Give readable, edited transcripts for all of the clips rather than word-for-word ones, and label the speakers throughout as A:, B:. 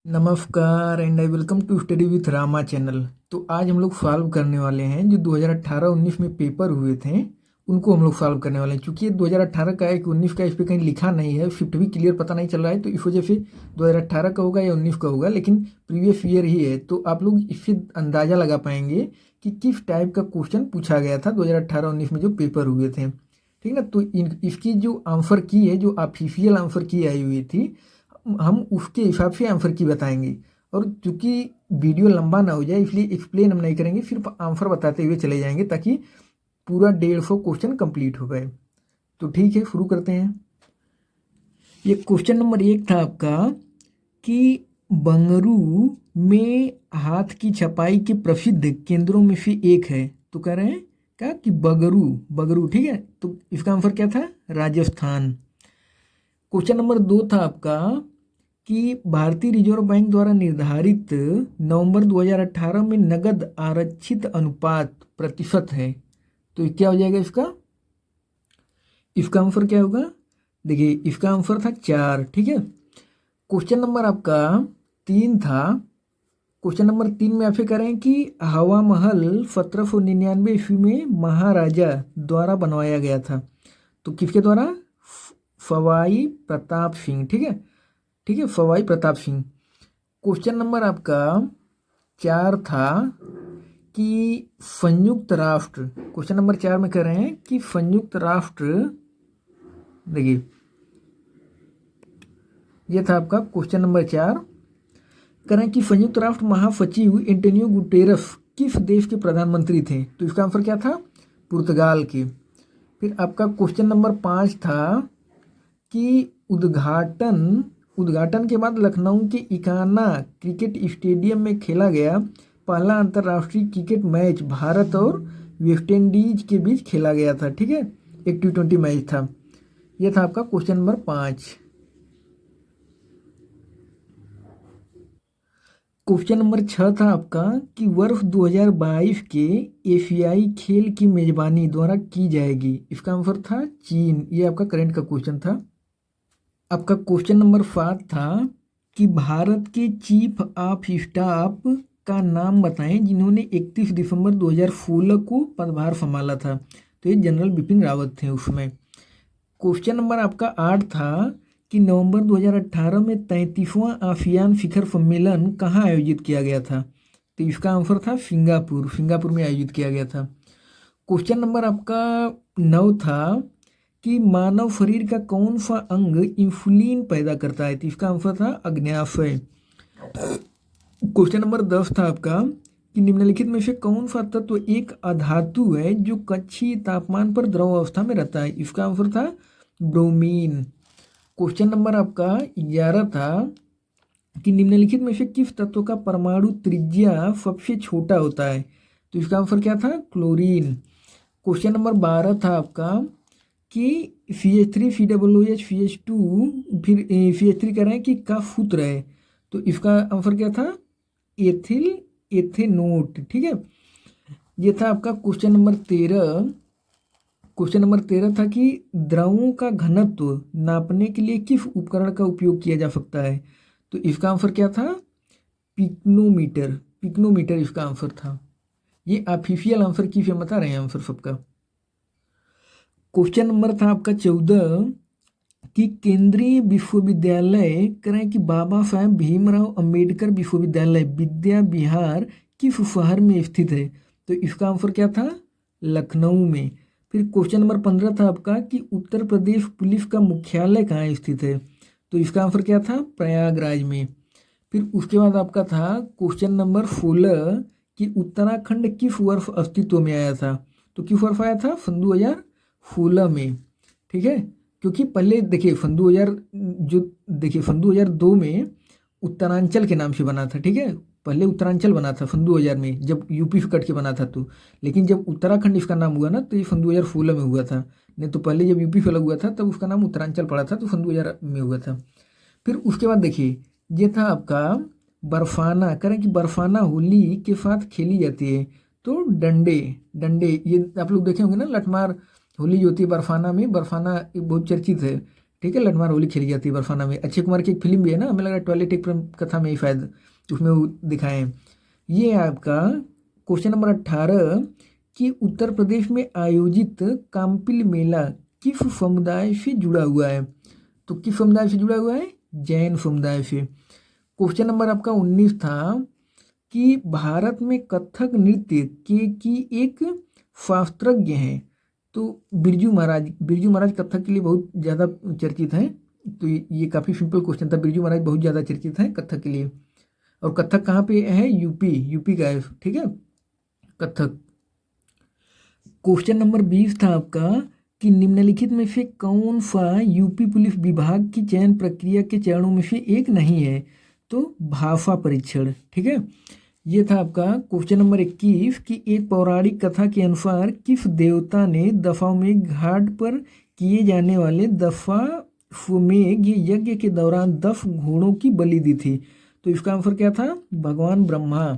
A: नमस्कार and I welcome to study with Rama channel. तो आज हम लोग सॉल्व करने वाले हैं जो 2018-19 में पेपर हुए थे उनको हम लोग सॉल्व करने वाले हैं। क्योंकि ये 2018 का है कि 19 का इस पर कहीं लिखा नहीं है, शिफ्ट भी क्लियर पता नहीं चल रहा है, तो इस वजह से 2018 का होगा या 19 का होगा, लेकिन प्रीवियस ईयर ही है। तो आप लोग इससे अंदाज़ा लगा पाएंगे कि किस टाइप का क्वेश्चन पूछा गया था 2018-19 में जो पेपर हुए थे। ठीक ना। तो इसकी जो आंसर की है, जो ऑफिशियल आंसर की आई हुई थी, हम उसके हिसाब से आंसर की बताएंगे। और चूंकि वीडियो लंबा ना हो जाए इसलिए एक्सप्लेन हम नहीं करेंगे, सिर्फ आंसर बताते हुए चले जाएंगे ताकि पूरा 150 क्वेश्चन कंप्लीट हो गए। तो ठीक है, शुरू करते हैं। ये क्वेश्चन नंबर 1 था आपका कि बंगरू में हाथ की छपाई के प्रसिद्ध केंद्रों में से एक है। तो कह रहे हैं क्या कि बगरू बगरू, ठीक है। तो इसका आंसर क्या था? राजस्थान। क्वेश्चन नंबर 2 था आपका कि भारतीय रिजर्व बैंक द्वारा निर्धारित नवंबर 2018 में नगद आरक्षित अनुपात प्रतिशत है। तो ये क्या हो जाएगा इसका? इसका आंसर क्या होगा? देखिए, इसका आंसर था 4। ठीक है। क्वेश्चन नंबर आपका 3 था। क्वेश्चन नंबर 3 में आपसे करें कि हवा महल 1799 ईस्वी में महाराजा द्वारा बनवाया गया था। तो किसके द्वारा? सवाई प्रताप सिंह। ठीक है, ठीक है, सवाई प्रताप सिंह। क्वेश्चन नंबर आपका 4 था कि संयुक्त राष्ट्र, क्वेश्चन नंबर 4 में कह रहे हैं कि संयुक्त राष्ट्र, देखिए ये था आपका क्वेश्चन नंबर 4। कह रहे हैं कि संयुक्त राष्ट्र महासचिव एंटोनियो गुटेरस किस देश के प्रधानमंत्री थे? तो इसका आंसर क्या था? पुर्तगाल के। फिर आपका क्वेश्चन नंबर 5 था कि उद्घाटन के बाद लखनऊ के इकाना क्रिकेट स्टेडियम में खेला गया पहला अंतर्राष्ट्रीय क्रिकेट मैच भारत और वेस्टइंडीज के बीच खेला गया था। ठीक है, एक T20 मैच था। यह था आपका क्वेश्चन नंबर 5। क्वेश्चन नंबर 6 था आपका कि वर्ष 2022 के एशियाई खेल की मेजबानी द्वारा की जाएगी। इसका आंसर था चीन। ये आपका करंट का क्वेश्चन था। आपका क्वेश्चन नंबर 7 था कि भारत के चीफ ऑफ स्टाफ का नाम बताएं जिन्होंने 31 दिसंबर 2016 को पदभार संभाला था। तो ये जनरल बिपिन रावत थे उसमें। क्वेश्चन नंबर आपका 8 था कि नवंबर 2018 में 33वां आसियान शिखर सम्मेलन कहाँ आयोजित किया गया था? तो इसका आंसर था सिंगापुर में आयोजित किया गया था। क्वेश्चन नंबर आपका 9 था कि मानव शरीर का कौन सा अंग इंसुलिन पैदा करता है? तो इसका आंसर था अग्न्याशय। क्वेश्चन नंबर 10 था आपका कि निम्नलिखित में से कौन सा तत्व एक अधातु है जो कक्षीय तापमान पर द्रव अवस्था में रहता है? इसका आंसर था ब्रोमीन। क्वेश्चन नंबर आपका 11 था कि निम्नलिखित में से किस तत्व का परमाणु त्रिज्या सबसे छोटा होता है? तो इसका आंसर क्या था? क्लोरीन। क्वेश्चन नंबर 12 था आपका कि CH3 COOH CH2 फिर CH3 कह रहे हैं कि का सूत्र है। तो इसका आंसर क्या था? एथिल एथेनोट। ठीक है, ये था आपका क्वेश्चन नंबर 13। क्वेश्चन नंबर 13 था कि द्रवों का घनत्व नापने के लिए किस उपकरण का उपयोग किया जा सकता है? तो इसका आंसर क्या था? पिक्नोमीटर इसका आंसर था। ये ऑफिशियल आंसर की हम बता रहे हैं आंसर सबका। क्वेश्चन नंबर था आपका 14 कि केंद्रीय विश्वविद्यालय करें कि बाबा साहेब भीमराव अंबेडकर विश्वविद्यालय विद्या विहार किस शहर में स्थित है? तो इसका आंसर क्या था? लखनऊ में। फिर क्वेश्चन नंबर 15 था आपका कि उत्तर प्रदेश पुलिस का मुख्यालय कहाँ स्थित है? तो इसका आंसर क्या था? प्रयागराज में। फिर उसके बाद आपका था क्वेश्चन नंबर 16 कि उत्तराखंड किस वर्ष अस्तित्व में आया था? तो किस वर्ष आया था? सन 2016 में। ठीक है, क्योंकि पहले देखिए सन 2002 में उत्तरांचल के नाम से बना था। ठीक है, पहले उत्तरांचल बना था सन 2000 में जब यूपी से कट के बना था। तो लेकिन जब उत्तराखंड इसका नाम हुआ ना तो ये सन 2016 में हुआ था। नहीं तो पहले जब यूपी से अलग हुआ था तब उसका नाम उत्तरांचल पड़ा था, तो सन 2000 में हुआ था। फिर उसके बाद देखिए ये था आपका बर्फाना। करें कि बर्फाना होली के साथ खेली जाती है। तो डंडे डंडे ये आप लोग देखे होंगे ना, लठमार होली जो होती है बर्फाना में। बर्फाना बहुत चर्चित है। ठीक है, लठमार होली खेली जाती है बर्फाना में। अक्षय कुमार की एक फिल्म भी है ना, हमें लगा टॉयलेट एक प्रेम कथा में ही शायद उसमें वो दिखाए हैं। ये है आपका क्वेश्चन नंबर 18 कि उत्तर प्रदेश में आयोजित काम्पिल मेला किस समुदाय से जुड़ा हुआ है? तो किस समुदाय से जुड़ा हुआ है? जैन समुदाय से। क्वेश्चन नंबर आपका 19 था कि भारत में कथक नृत्य की एक शास्त्रज्ञ हैं। तो बिरजू महाराज कथक के लिए बहुत ज़्यादा चर्चित हैं। तो ये काफ़ी सिंपल क्वेश्चन था, बिरजू महाराज बहुत ज़्यादा चर्चित हैं कथक के लिए। और कथक कहाँ पे है? यूपी का है, ठीक है, कथक। क्वेश्चन नंबर 20 था आपका कि निम्नलिखित में से कौन सा यूपी पुलिस विभाग की चयन प्रक्रिया के चरणों में से एक नहीं है? तो भाषा परीक्षण, ठीक है। ये था आपका क्वेश्चन नंबर 21 कि एक पौराणिक कथा के अनुसार किस देवता ने दशाश्वमेध घाट पर किए जाने वाले दशाश्वमेध यज्ञ के दौरान 10 घोड़ों की बलि दी थी? तो इसका आंसर क्या था? भगवान ब्रह्मा।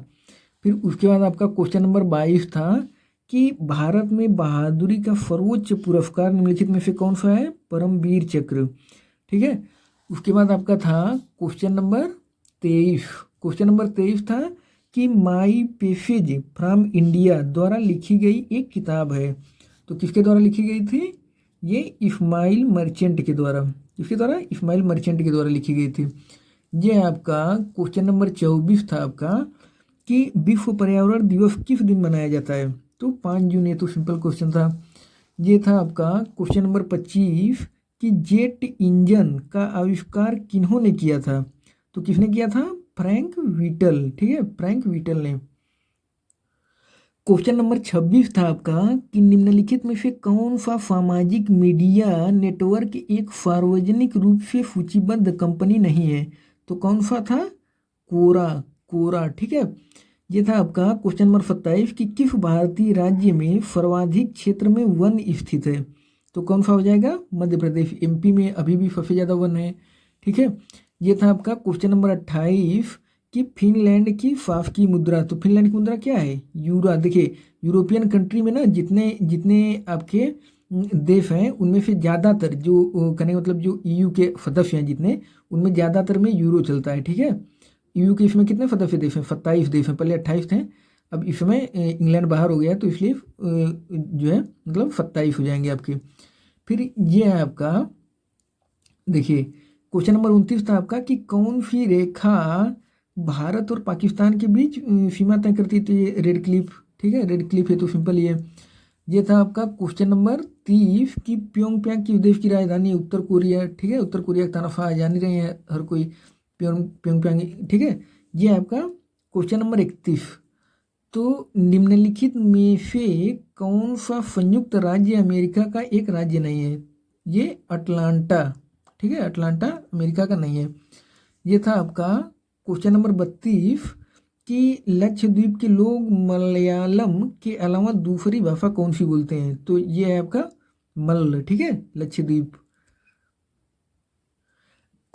A: फिर उसके बाद आपका क्वेश्चन नंबर 22 था कि भारत में बहादुरी का सर्वोच्च पुरस्कार निम्नलिखित में से कौन सा है? परमवीर चक्र, ठीक है। उसके बाद आपका था क्वेश्चन नंबर 23। क्वेश्चन नंबर 23 था कि माई पैसेज फ्रॉम इंडिया द्वारा लिखी गई एक किताब है। तो किसके द्वारा लिखी गई थी? ये इस्माइल मर्चेंट के द्वारा। किसके द्वारा? इस्माइल मर्चेंट के द्वारा लिखी गई थी। ये आपका क्वेश्चन नंबर 24 था आपका कि विश्व पर्यावरण दिवस किस दिन मनाया जाता है? तो 5 जून। ये तो सिंपल क्वेश्चन था। ये था आपका क्वेश्चन नंबर 25 कि जेट इंजन का आविष्कार किन्होंने किया था? तो किसने किया था? फ्रैंक व्हीटल, ठीक है, फ्रैंक व्हीटल ने। क्वेश्चन नंबर 26 था आपका कि निम्नलिखित में से कौन सा सामाजिक मीडिया नेटवर्क एक सार्वजनिक रूप से सूचीबद्ध कंपनी नहीं है? तो कौन सा था? कोरा, ठीक है। ये था आपका क्वेश्चन नंबर 27 कि किस भारतीय राज्य में सर्वाधिक क्षेत्र में वन स्थित है? तो कौन सा हो जाएगा? मध्य प्रदेश। एमपी में अभी भी सबसे ज़्यादा वन है, ठीक है। ये था आपका क्वेश्चन नंबर 28 कि फिनलैंड की शासकीय मुद्रा। तो फिनलैंड की मुद्रा क्या है? यूरो। देखिए यूरोपियन कंट्री में ना जितने जितने आपके देश हैं उनमें से ज़्यादातर जो कहने का मतलब जो ईयू के सदस्य हैं जितने, उनमें ज़्यादातर में यूरो चलता है, ठीक है। ईयू के इसमें कितने सदस्य देश हैं? 27 देश हैं, पहले 28 थे, अब इसमें इंग्लैंड बाहर हो गया तो इसलिए जो है मतलब 27 हो जाएंगे आपके। फिर ये है आपका, देखिए क्वेश्चन नंबर 29 था आपका कि कौन सी रेखा भारत और पाकिस्तान के बीच सीमा तय करती है? तो ये रेड क्लिफ, ठीक है, रेड क्लिफ है, तो सिंपल ये था आपका क्वेश्चन नंबर 30 कि प्योंगयांग किस देश की राजधानी है? उत्तर कोरिया, ठीक है, उत्तर कोरिया का तरफ जान ही रहे हैं हर कोई, प्योंगयांग, ठीक है। ये आपका क्वेश्चन नंबर 31। तो निम्नलिखित में से कौन सा संयुक्त राज्य अमेरिका का एक राज्य नहीं है? ये अटलांटा, ठीक है, अटलांटा अमेरिका का नहीं है। ये था आपका क्वेश्चन नंबर 32 कि लक्षद्वीप के लोग मलयालम के अलावा दूसरी भाषा कौन सी बोलते हैं? तो ये है आपका मलय, ठीक है, लक्षद्वीप।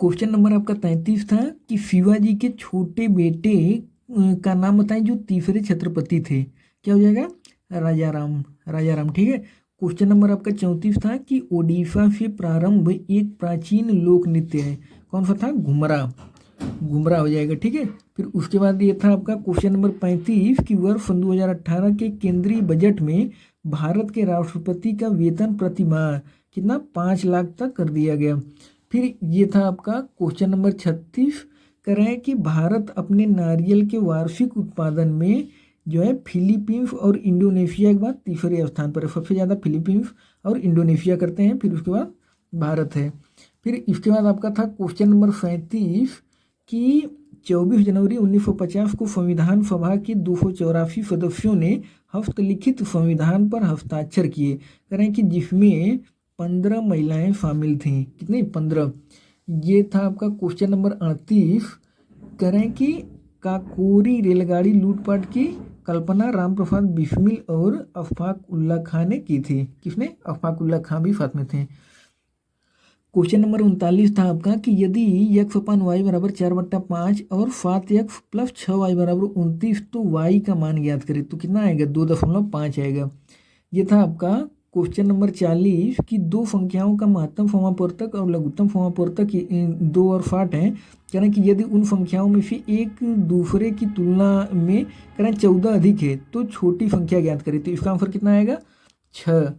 A: क्वेश्चन नंबर आपका 33 था कि शिवाजी के छोटे बेटे का नाम बताएं जो तीसरे छत्रपति थे। क्या हो जाएगा? राजा राम, ठीक है। क्वेश्चन नंबर आपका 34 था कि ओडिशा से प्रारंभ एक प्राचीन लोक नृत्य है। कौन सा था? घुमरा हो जाएगा, ठीक है। फिर उसके बाद ये था आपका क्वेश्चन नंबर 35 कि वर्ष 2018 के केंद्रीय बजट में भारत के राष्ट्रपति का वेतन प्रतिमाह कितना? 5 लाख तक कर दिया गया। फिर ये था आपका क्वेश्चन नंबर 36, कह रहे हैं कि भारत अपने नारियल के वार्षिक उत्पादन में जो है फिलीपींस और इंडोनेशिया के बाद तीसरे स्थान पर है। सबसे ज़्यादा फिलीपींस और इंडोनेशिया करते हैं, फिर उसके बाद भारत है। फिर इसके बाद आपका था क्वेश्चन नंबर 37 कि 24 जनवरी 1950 को संविधान सभा के 284 सदस्यों ने हस्तलिखित संविधान पर हस्ताक्षर किए, कह रहे हैं कि जिसमें 15 महिलाएं शामिल थीं। कितनी? 15। ये था आपका क्वेश्चन नंबर 38, कह रहे हैं कि काकोरी रेलगाड़ी लूटपाट की कल्पना रामप्रसाद बिस्मिल और अशफाक उल्ला खां ने की थी। किसने? अशफाक उल्ला खां भी साथ में थे। क्वेश्चन नंबर 39 था आपका कि यदि x अपन y बराबर 4/5 और 7x प्लस 6y बराबर 29 तो y का मान ज्ञात करें, तो कितना आएगा? 2.5 आएगा। ये था आपका क्वेश्चन नंबर 40 की दो संख्याओं का महत्तम समापवर्तक और लघुत्तम समापवर्तक 2 और 60 हैं। कह रहे हैं कि यदि उन संख्याओं में से एक दूसरे की तुलना में कह रहे हैं 14 अधिक है तो छोटी संख्या ज्ञात करें। तो इसका आंसर कितना आएगा? 6।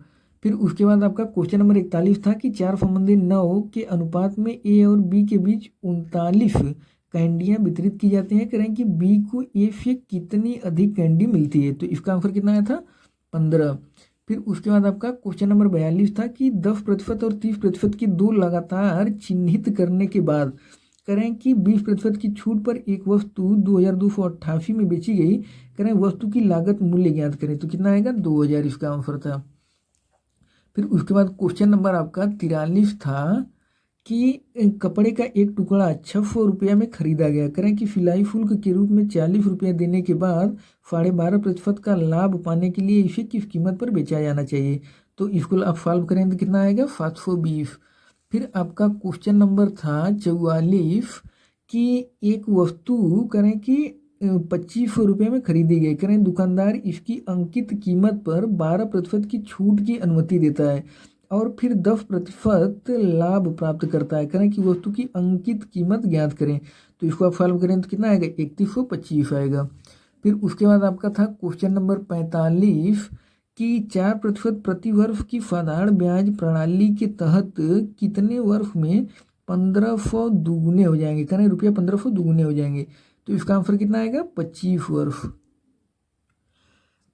A: फिर उसके बाद आपका क्वेश्चन नंबर 41 था कि 4 संबंधी 9 के अनुपात में ए और बी के बीच 39 कैंडियाँ वितरित की जाती हैं। कह रहे हैं कि बी को ए से कितनी अधिक कैंडी मिलती है। तो इसका आंसर कितना आया था? 15। फिर उसके बाद आपका क्वेश्चन नंबर 42 था कि 10% और 30% की दो लगातार चिन्हित करने के बाद करें कि 20% की छूट पर एक वस्तु 2288 में बेची गई। करें वस्तु की लागत मूल्य ज्ञात करें। तो कितना आएगा? 2000 इसका आंसर था। फिर उसके बाद क्वेश्चन नंबर आपका 43 था कि कपड़े का एक टुकड़ा 600 रुपया में खरीदा गया। करें कि सिलाई शुल्क के रूप में 40 रुपया देने के बाद 12.5% का लाभ पाने के लिए इसे किस कीमत पर बेचा जाना चाहिए। तो इसको आप सॉल्व करें तो कितना आएगा? 720। फिर आपका क्वेश्चन नंबर था 44 कि एक वस्तु करें कि 2500 रुपये में खरीदी गई। करें दुकानदार इसकी अंकित कीमत पर 12% की छूट की अनुमति देता है और फिर 10% लाभ प्राप्त करता है। करें कि वस्तु की अंकित कीमत ज्ञात करें। तो इसको आप सॉल्व करें तो कितना आएगा? 3125 आएगा। फिर उसके बाद आपका था क्वेश्चन नंबर 45 कि 4% प्रति वर्ष की साधारण ब्याज प्रणाली के तहत कितने वर्ष में 1500 दुगुने हो जाएंगे। करें रुपया 1500 दुगुने हो जाएंगे। तो इसका आंसर कितना आएगा? 25 वर्ष।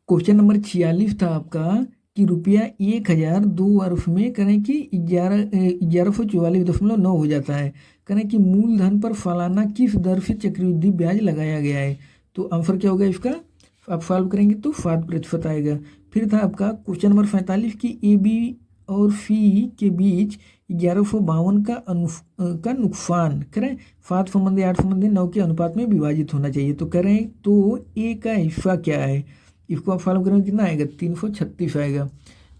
A: क्वेश्चन नंबर 46 था आपका कि रुपया 1000 2 वर्ष में करें कि 1144.9 हो जाता है। करें कि मूलधन पर सालाना किस दर से चक्रवृद्धि ब्याज लगाया गया है। तो आंसर क्या होगा इसका? आप सॉल्व करेंगे तो 7% आएगा। फिर था आपका क्वेश्चन नंबर 47 की ए बी और सी के बीच 1152 का नुकसान करें 7 संबंधी 8 संबंधी 9 के अनुपात में विभाजित होना चाहिए। तो करें तो ए का हिस्सा क्या है? इसको आप सॉल्व करेंगे कितना आएगा? 336 आएगा।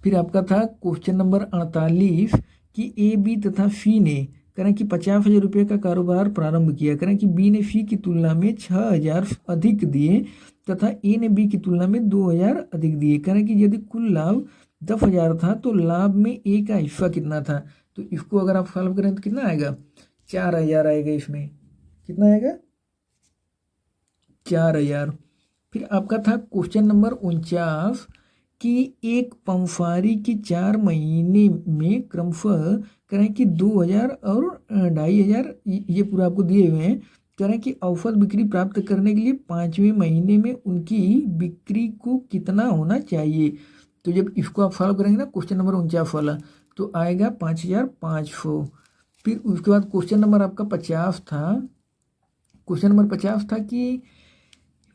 A: फिर आपका था क्वेश्चन नंबर 48 कि ए बी तथा सी ने करें कि 50,000 रुपये का कारोबार प्रारंभ किया। करें कि बी ने सी की तुलना में 6000 अधिक दिए तथा ए ने बी की तुलना में 2000 अधिक दिए। करें कि यदि कुल लाभ 10,000 था तो लाभ में ए का हिस्सा कितना था। तो इसको अगर आप सॉल्व करें तो कितना आएगा? 4000 आएगा। इसमें कितना आएगा? 4000। फिर आपका था क्वेश्चन नंबर 49 कि एक पंसारी की 4 महीने में क्रमशः करें कि 2000 और 2500 ये पूरा आपको दिए हुए हैं। करें कि औसत बिक्री प्राप्त करने के लिए 5वें महीने में उनकी बिक्री को कितना होना चाहिए। तो जब इसको आप सॉल्व करेंगे ना क्वेश्चन नंबर 49 वाला तो आएगा 5500। फिर उसके बाद क्वेश्चन नंबर आपका 50 था। क्वेश्चन नंबर 50 था कि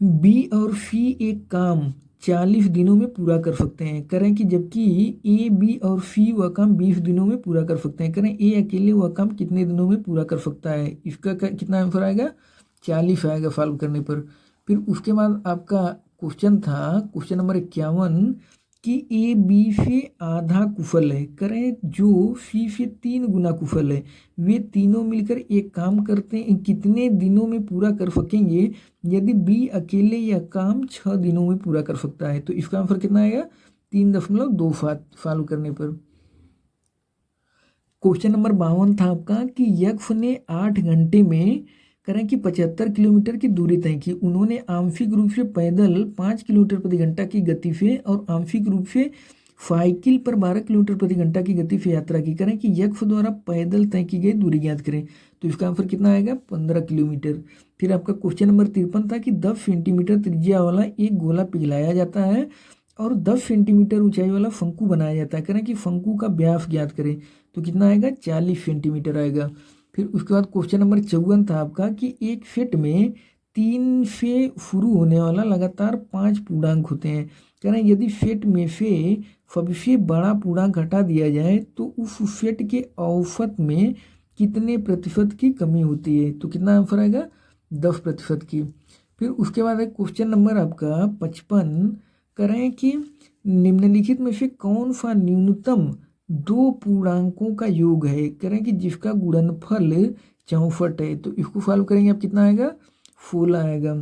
A: बी और सी एक काम 40 दिनों में पूरा कर सकते हैं। करें कि जबकि ए बी और सी वह काम 20 दिनों में पूरा कर सकते हैं। करें ए अकेले वह काम कितने दिनों में पूरा कर सकता है। इसका कितना आंसर आएगा? 40 आएगा सॉल्व करने पर। फिर उसके बाद आपका क्वेश्चन था क्वेश्चन नंबर 51 कि ए बी से आधा कुशल है। करें जो सी से 3 गुना कुशल है वे तीनों मिलकर एक काम करते हैं कितने दिनों में पूरा कर सकेंगे यदि बी अकेले यह काम 6 दिनों में पूरा कर सकता है। तो इसका आंसर कितना आएगा? 3.27 सॉल्व करने पर। क्वेश्चन नंबर 52 था आपका कि यक्ष ने 8 घंटे में करें कि 75 किलोमीटर की दूरी तय की। उन्होंने आंशिक रूप से पैदल 5 किलोमीटर प्रति घंटा की गति से और आंशिक रूप से साइकिल पर 12 किलोमीटर प्रति घंटा की गति से यात्रा की। करें कि यक्ष द्वारा पैदल तय की गई दूरी ज्ञात करें। तो इसका आंसर कितना आएगा? 15 किलोमीटर। फिर आपका क्वेश्चन नंबर 53 था कि 10 सेंटीमीटर त्रिज्या वाला एक गोला पिघलाया जाता है और 10 सेंटीमीटर ऊंचाई वाला शंकु बनाया जाता है। करें कि शंकु का व्यास ज्ञात करें। तो कितना आएगा? 40 सेंटीमीटर आएगा। फिर उसके बाद क्वेश्चन नंबर 54 था आपका कि एक सेट में 3 से शुरू होने वाला लगातार 5 पूर्णांक होते हैं। कह रहे हैं यदि सेट में से सबसे बड़ा पूर्णांक हटा दिया जाए तो उस सेट के औसत में कितने प्रतिशत की कमी होती है। तो कितना आंसर आएगा? 10% की। फिर उसके बाद है क्वेश्चन नंबर आपका 55 करें कि निम्नलिखित में से कौन सा न्यूनतम 2 पूर्णांकों का योग है। करें कि जिसका गुणनफल 64 है। तो इसको सॉल्व करेंगे आप कितना आएगा? 16 आएगा।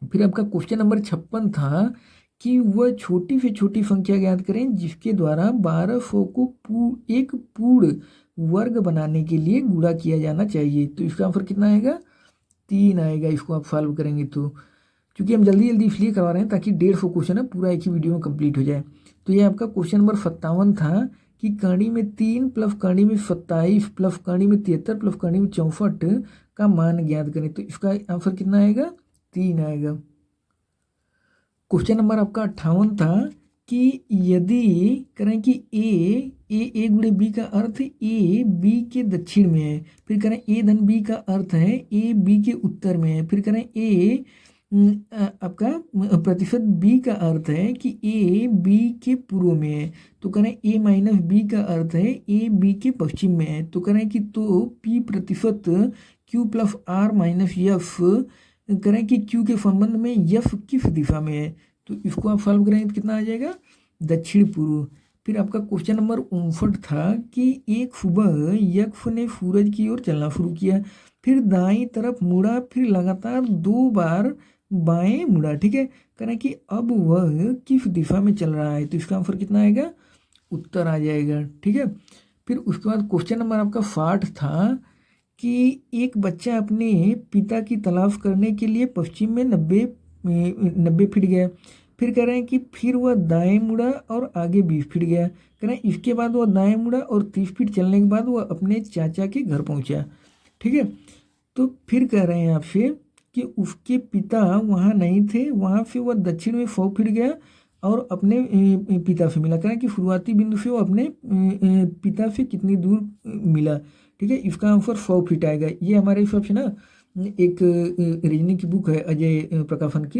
A: फिर आपका क्वेश्चन नंबर 56 था कि वह छोटी से छोटी संख्या ज्ञात करें जिसके द्वारा 1200 को एक पूर्ण वर्ग बनाने के लिए गुणा किया जाना चाहिए। तो इसका आंसर कितना आएगा? 3 आएगा। इसको आप सॉल्व करेंगे तो, क्योंकि हम जल्दी जल्दी इसलिए करवा रहे हैं ताकि 150 क्वेश्चन है पूरा एक ही वीडियो में कंप्लीट हो जाए। तो ये आपका क्वेश्चन नंबर 57 था कि कड़ी में 3 प्लस कड़ी में 27 प्लस कड़ी में 73 प्लस कड़ी में 64 का मान ज्ञात करें। तो इसका आंसर कितना आएगा? 3 आएगा। क्वेश्चन नंबर आपका 58 था कि यदि करें कि ए गुणे बी का अर्थ ए बी के दक्षिण में है, फिर करें ए धन बी का अर्थ है ए बी के उत्तर में है, फिर करें ए आपका प्रतिशत बी का अर्थ है कि ए बी के पूर्व में है, तो करें ए माइनस बी का अर्थ है ए बी के पश्चिम में है। तो करें कि तो पी प्रतिशत Q plus R minus F करें कि क्यू के संबंध में एफ किस दिशा में है। तो इसको आप सॉल्व करेंगे तो कितना आ जाएगा? दक्षिण पूर्व। फिर आपका क्वेश्चन नंबर 59 था कि एक सुबह यक्ष ने सूरज की ओर चलना शुरू किया, फिर दाईं तरफ मुड़ा, फिर लगातार 2 बार बाएं मुड़ा। ठीक है, करें कि अब वह किस दिशा में चल रहा है। तो इसका आंसर कितना आएगा? उत्तर आ जाएगा। ठीक है, फिर उसके बाद क्वेश्चन नंबर आपका 60 था कि एक बच्चा अपने पिता की तलाश करने के लिए पश्चिम में 90 फीट गया, फिर कह रहे हैं कि फिर वह दाएं मुड़ा और आगे 20 फीट गया। कह रहे हैं इसके बाद वह दाएं मुड़ा और 30 फीट चलने के बाद वह अपने चाचा के घर पहुंचा। ठीक है, तो फिर कह रहे हैं आपसे कि उसके पिता वहाँ नहीं थे, वहाँ से वह दक्षिण में 100 फीट गया और अपने पिता से मिला। कह रहे हैं कि शुरुआती बिंदु से वो अपने पिता से कितनी दूर मिला। ठीक है, इसका आंसर 100 फीट आएगा। ये हमारे हिसाब से ना एक रीजनिंग की बुक है अजय प्रकाशन की,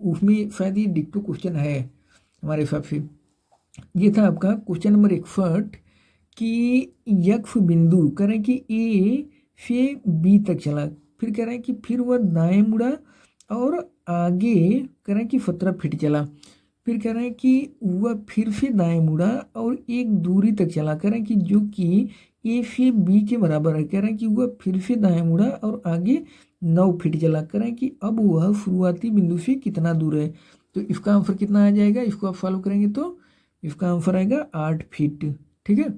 A: उसमें शायद ये डिक्टो क्वेश्चन है हमारे हिसाब से। ये था आपका क्वेश्चन नंबर 61 कि यक्ष बिंदु कह रहे हैं कि ए से बी तक चला, फिर कह रहे हैं कि फिर वह दाएं मुड़ा और आगे कह रहे हैं कि 17 फीट चला, फिर कह रहे हैं कि वह फिर से दाएं मुड़ा और एक दूरी तक चला, कह रहे हैं कि जो कि ए से बी के बराबर है। कह रहे हैं कि वह फिर से दाएं मुड़ा और आगे 9 फीट चला, कह रहे हैं कि अब वह शुरुआती बिंदु से कितना दूर है। तो इसका आंसर कितना आ जाएगा? इसको आप फॉलो करेंगे तो इसका आंसर आएगा 8 फीट। ठीक है,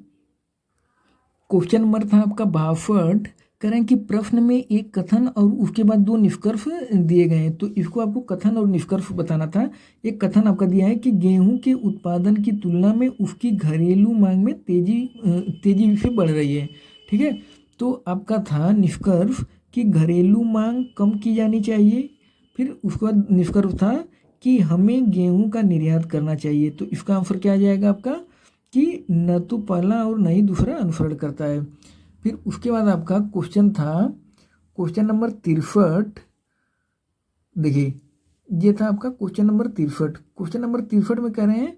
A: क्वेश्चन नंबर था आपका 62 करें कि प्रश्न में एक कथन और उसके बाद 2 निष्कर्ष दिए गए हैं। तो इसको आपको कथन और निष्कर्ष बताना था। एक कथन आपका दिया है कि गेहूं के उत्पादन की तुलना में उसकी घरेलू मांग में तेजी से बढ़ रही है। ठीक है, तो आपका था निष्कर्ष कि घरेलू मांग कम की जानी चाहिए। फिर उसके बाद निष्कर्ष था कि हमें गेहूँ का निर्यात करना चाहिए। तो इसका आंसर क्या आ जाएगा आपका कि न तो पहला और न ही दूसरा अनुसरण करता है। फिर उसके बाद आपका क्वेश्चन था क्वेश्चन नंबर 63। देखिए, ये था आपका क्वेश्चन नंबर 63। क्वेश्चन नंबर 63 में कह रहे हैं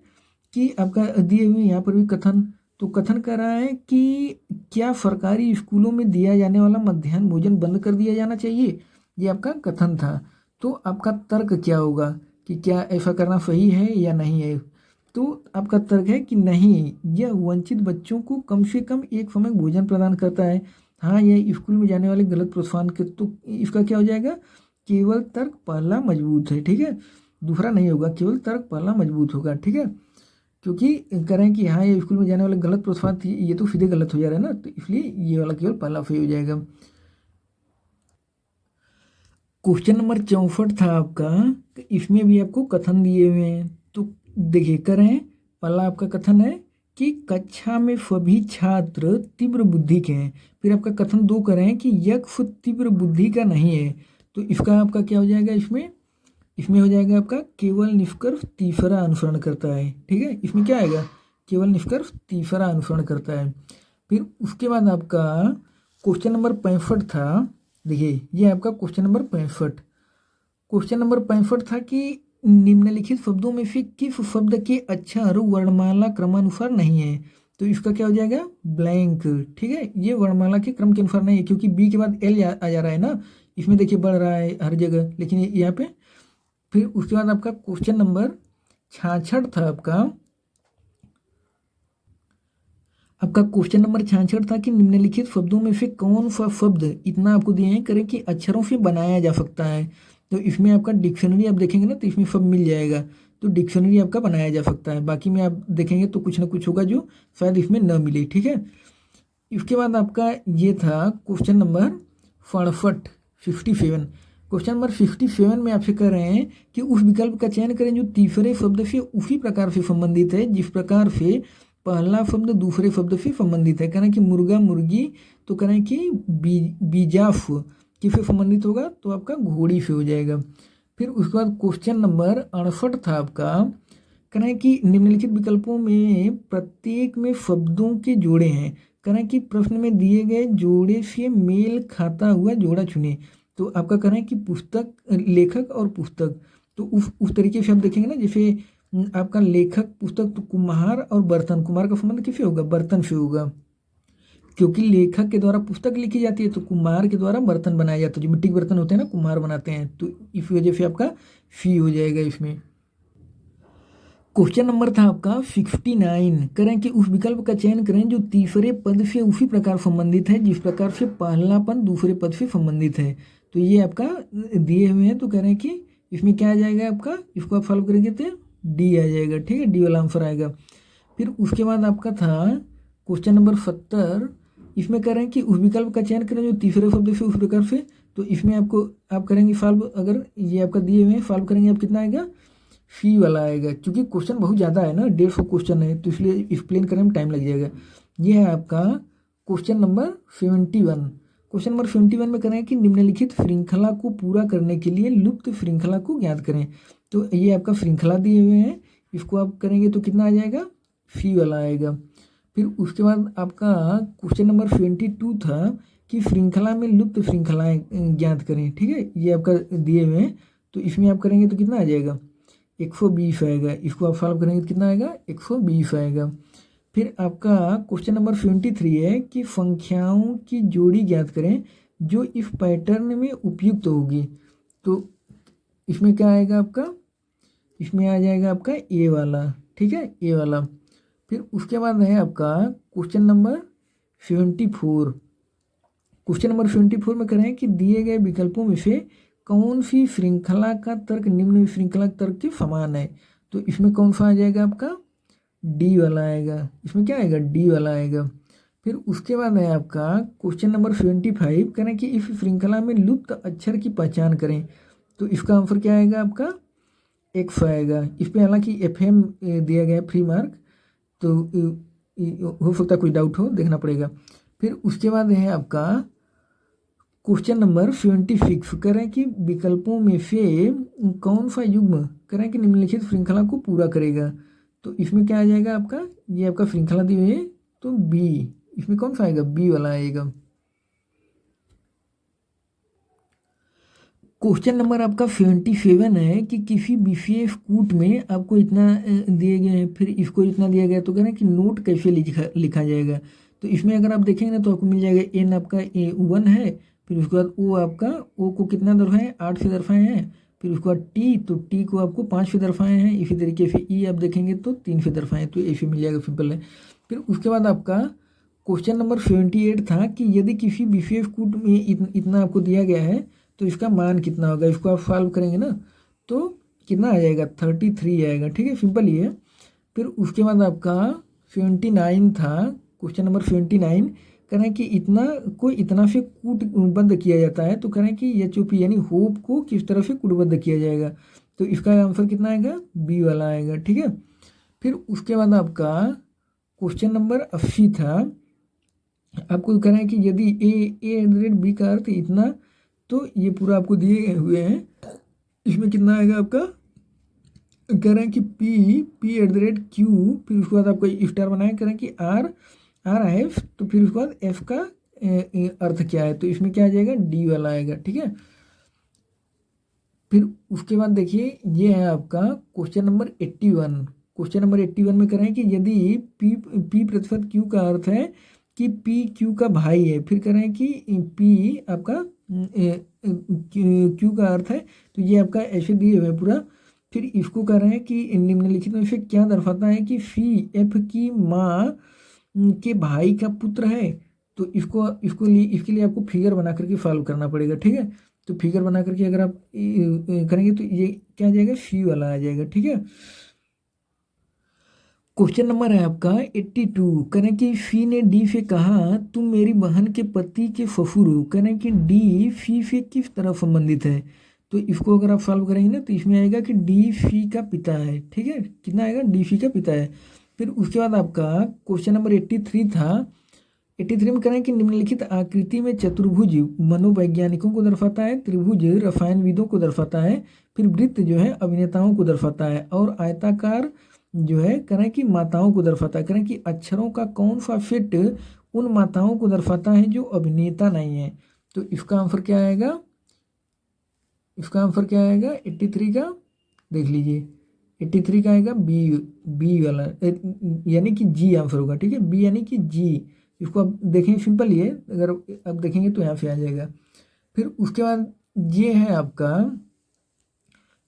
A: कि आपका दिए हुए यहाँ पर भी कथन, तो कथन कर रहा है कि क्या सरकारी स्कूलों में दिया जाने वाला मध्याह्न भोजन बंद कर दिया जाना चाहिए। ये आपका कथन था। तो आपका तर्क क्या होगा कि क्या ऐसा करना सही है या नहीं है। तो आपका तर्क है कि नहीं, यह वंचित बच्चों को कम से कम एक समय भोजन प्रदान करता है। हाँ, यह स्कूल में जाने वाले गलत प्रोत्साहन के, तो इसका क्या हो जाएगा? केवल तर्क पहला मजबूत है। ठीक है, दूसरा नहीं होगा, केवल तर्क पहला मजबूत होगा। ठीक है, क्योंकि कह रहे हैं कि हाँ ये स्कूल में जाने वाले गलत प्रोत्साहन ये तो सीधे गलत हो जा रहा है ना, तो इसलिए ये वाला केवल पहला सही हो जाएगा। क्वेश्चन नंबर 64 था आपका, इसमें भी आपको कथन दिए हुए हैं। तो देखिए करें, पहला आपका कथन है कि कक्षा में सभी छात्र तीव्र बुद्धि के हैं। फिर आपका कथन 2 करें कि यक्ष तीव्र बुद्धि का नहीं है। तो इसका आपका क्या हो जाएगा? इसमें हो जाएगा आपका केवल निष्कर्ष तीसरा अनुसरण करता है। ठीक है, इसमें क्या आएगा? केवल निष्कर्ष तीसरा अनुसरण करता है। फिर उसके बाद आपका क्वेश्चन नंबर 65 था। देखिए, ये आपका क्वेश्चन नंबर 65। क्वेश्चन नंबर 65 था कि निम्नलिखित शब्दों में से किस शब्द के अक्षर वर्णमाला क्रमानुसार नहीं है। तो इसका क्या हो जाएगा? ब्लैंक। ठीक है, ये वर्णमाला के क्रम के अनुसार नहीं है, क्योंकि बी के बाद एल आ जा रहा है ना, इसमें देखिए बढ़ रहा है हर जगह, लेकिन यहाँ पे। फिर उसके बाद आपका क्वेश्चन नंबर 66 था आपका क्वेश्चन नंबर 66 था कि निम्नलिखित शब्दों में से कौन सा शब्द, इतना आपको दिए हैं, करें कि अक्षरों से बनाया जा सकता है। तो इसमें आपका डिक्शनरी आप देखेंगे ना, तो इसमें सब मिल जाएगा। तो डिक्शनरी आपका बनाया जा सकता है। बाकी में आप देखेंगे तो कुछ ना कुछ होगा जो शायद इसमें न मिले, ठीक है। इसके बाद आपका ये था क्वेश्चन नंबर 57। क्वेश्चन नंबर 57 में आपसे कह रहे हैं कि उस विकल्प का चयन करें जो तीसरे शब्द से उसी प्रकार से संबंधित है जिस प्रकार से पहला शब्द दूसरे शब्द से संबंधित है। कह रहे हैं कि मुर्गा मुर्गी, तो कह रहे हैं कि बीजाफ किससे संबंधित होगा, तो आपका घोड़ी से हो जाएगा। फिर उसके बाद क्वेश्चन नंबर 68 था आपका, कह रहे हैं कि निम्नलिखित विकल्पों में प्रत्येक में शब्दों के जोड़े हैं। कह रहे हैं कि प्रश्न में दिए गए जोड़े से मेल खाता हुआ जोड़ा चुने। तो आपका कह रहे हैं कि पुस्तक, लेखक और पुस्तक, तो उस तरीके से आप देखेंगे ना, जैसे आपका लेखक पुस्तक, तो कुम्हार और बर्तन, कुम्हार का संबंध किससे होगा, बर्तन से होगा, क्योंकि लेखक के द्वारा पुस्तक लिखी जाती है, तो कुम्हार के द्वारा बर्तन बनाया जाता है, जो मिट्टी के बर्तन होते हैं ना कुम्हार बनाते हैं, तो इस वजह से आपका फी हो जाएगा इसमें। क्वेश्चन नंबर था आपका 69, करें कि उस विकल्प का चयन करें जो तीसरे पद से उसी प्रकार संबंधित है जिस प्रकार से पहला पद दूसरे पद से संबंधित है। तो ये आपका दिए हुए हैं, तो कह रहे हैं कि इसमें क्या आ जाएगा आपका, इसको आप सॉल्व करेंगे तो डी आ जाएगा, ठीक है, डी वाला आंसर आएगा। फिर उसके बाद आपका था क्वेश्चन नंबर 70, इसमें कह रहे हैं कि उस विकल्प का चयन करें जो तीसरे शब्द से उस प्रकार से, तो इसमें आपको आप करेंगे सॉल्व, अगर ये आपका दिए हुए हैं सॉल्व करेंगे आप कितना आएगा, फी वाला आएगा, क्योंकि क्वेश्चन बहुत ज़्यादा है ना, 150 क्वेश्चन है, तो इसलिए एक्सप्लेन करने में टाइम लग जाएगा। ये है आपका क्वेश्चन नंबर 71। क्वेश्चन नंबर 71 में करें कि निम्नलिखित श्रृंखला को पूरा करने के लिए लुप्त श्रृंखला को ज्ञात करें। तो ये आपका श्रृंखला दिए हुए हैं, इसको आप करेंगे तो कितना आ जाएगा, फी वाला आएगा। फिर उसके बाद आपका क्वेश्चन नंबर 72 था कि श्रृंखला में लुप्त श्रृंखलाएं ज्ञात करें, ठीक है, ये आपका दिए हुए हैं, तो इसमें आप करेंगे तो कितना आ जाएगा, 120 आएगा। इसको आप सॉल्व करेंगे तो कितना आएगा, 120 आएगा। फिर आपका क्वेश्चन नंबर 73 है कि संख्याओं की जोड़ी ज्ञात करें जो इस पैटर्न में उपयुक्त होगी। तो इसमें क्या आएगा आपका, इसमें आ जाएगा आपका ए वाला, ठीक है, ए वाला। फिर उसके बाद है आपका क्वेश्चन नंबर 74। क्वेश्चन नंबर 74 में करें कि दिए गए विकल्पों में से कौन सी श्रृंखला का तर्क निम्न श्रृंखला तर्क के समान है। तो इसमें कौन सा आ जाएगा आपका, डी वाला आएगा, इसमें क्या आएगा, डी वाला आएगा। फिर उसके बाद है आपका क्वेश्चन नंबर 75, करें कि इस श्रृंखला में लुप्त अक्षर की पहचान करें। तो इसका आंसर क्या आएगा आपका, एक्स आएगा। इस पर हालांकि FM दिया गया है फ्री मार्क, तो हो सकता है कोई डाउट हो, देखना पड़ेगा। फिर उसके बाद है आपका क्वेश्चन नंबर 76, करें कि विकल्पों में से कौन सा युग्म करें कि निम्नलिखित श्रृंखला को पूरा करेगा। तो इसमें क्या आ जाएगा आपका, ये आपका श्रृंखला दी हुई है, तो बी, इसमें कौन सा आएगा, बी वाला आएगा। क्वेश्चन नंबर आपका 77 है कि किसी विशेष कूट में आपको इतना दिए गए हैं, फिर इसको इतना दिया गया, तो कह रहे हैं कि नोट कैसे लिखा जाएगा। तो इसमें अगर आप देखेंगे ना तो आपको मिल जाएगा एन आपका 1 है, फिर उसके बाद ओ आपका, ओ को कितना दर्शाए हैं, 8 से दर्शाए हैं, फिर उसके बाद टी, तो टी को आपको 5 से दर्शाए हैं, इसी तरीके से ई आप देखेंगे तो 3 से दर्शाए, तो ऐसे मिल जाएगा, सिंपल है। फिर उसके बाद आपका क्वेश्चन नंबर 78 था कि यदि किसी विशेष कूट में इतना आपको दिया गया है तो इसका मान कितना होगा। इसको आप सॉल्व करेंगे ना तो कितना आ जाएगा, 33 आएगा, ठीक है, सिंपल ही है। फिर उसके बाद आपका 79 था, क्वेश्चन नंबर 79, कह रहे हैं कि इतना को इतना से कूटबद्ध किया जाता है, तो कह रहे हैं कि HOP यानी होप को किस तरह से कूटबद्ध किया जाएगा। तो इसका आंसर कितना आएगा, बी वाला आएगा, ठीक है। फिर उसके बाद आपका क्वेश्चन नंबर 80 था, आपको कह रहे हैं कि यदि a@b का अर्थ इतना, तो ये पूरा आपको दिए हुए हैं, इसमें कितना आएगा आपका, कह रहे हैं कि p@q, फिर उसके बाद आपको स्टार बनाए, कह रहे हैं कि r तो फिर उसके बाद f का अर्थ क्या है, तो इसमें क्या आ जाएगा, डी वाला आएगा, ठीक है। फिर उसके बाद देखिए ये है आपका क्वेश्चन नंबर 81। क्वेश्चन नंबर 81 में कह रहे हैं कि यदि p प्रतिशत q का अर्थ है कि p q का भाई है, फिर कह रहे हैं कि p आपका q का अर्थ है, तो ये आपका ऐसे दिए हुए पूरा। फिर इसको कह रहे हैं कि निम्नलिखित में से क्या दर्शाता है कि फी f की माँ के भाई का पुत्र है। तो इसके लिए आपको फिगर बना करके सॉल्व करना पड़ेगा, ठीक है। तो फिगर बना करके अगर आप करेंगे तो ये क्या आ जाएगा, फी वाला आ जाएगा। ठीक है, क्वेश्चन नंबर है आपका 82। करें कि फी ने डी से कहा तुम मेरी बहन के पति के फफूर हो। करें कि डी फी से किस तरह संबंधित है। तो इसको अगर आप सॉल्व करेंगे ना तो इसमें आएगा कि डी फी का पिता है। ठीक है, कितना आएगा, डी फी का पिता है। फिर उसके बाद आपका क्वेश्चन नंबर 83 था। 83 में करें कि निम्नलिखित आकृति में चतुर्भुज मनोवैज्ञानिकों को दर्शाता है, त्रिभुज रसायनविदों को दर्शाता है, फिर वृत्त जो है अभिनेताओं को दर्शाता है, और आयताकार जो है करें कि माताओं को दर्शाता है। करें कि अक्षरों का कौन सा सेट उन माताओं को दर्शाता है जो अभिनेता नहीं है। तो इसका आंसर क्या आएगा, इसका आंसर क्या आएगा 83 का, देख लीजिए 83 का आएगा बी, बी वाला यानी कि जी आंसर होगा। ठीक है, बी यानी कि जी। इसको आप देखेंगे सिंपल ही है, अगर आप देखेंगे तो यहाँ से आ जाएगा। फिर उसके बाद ये है आपका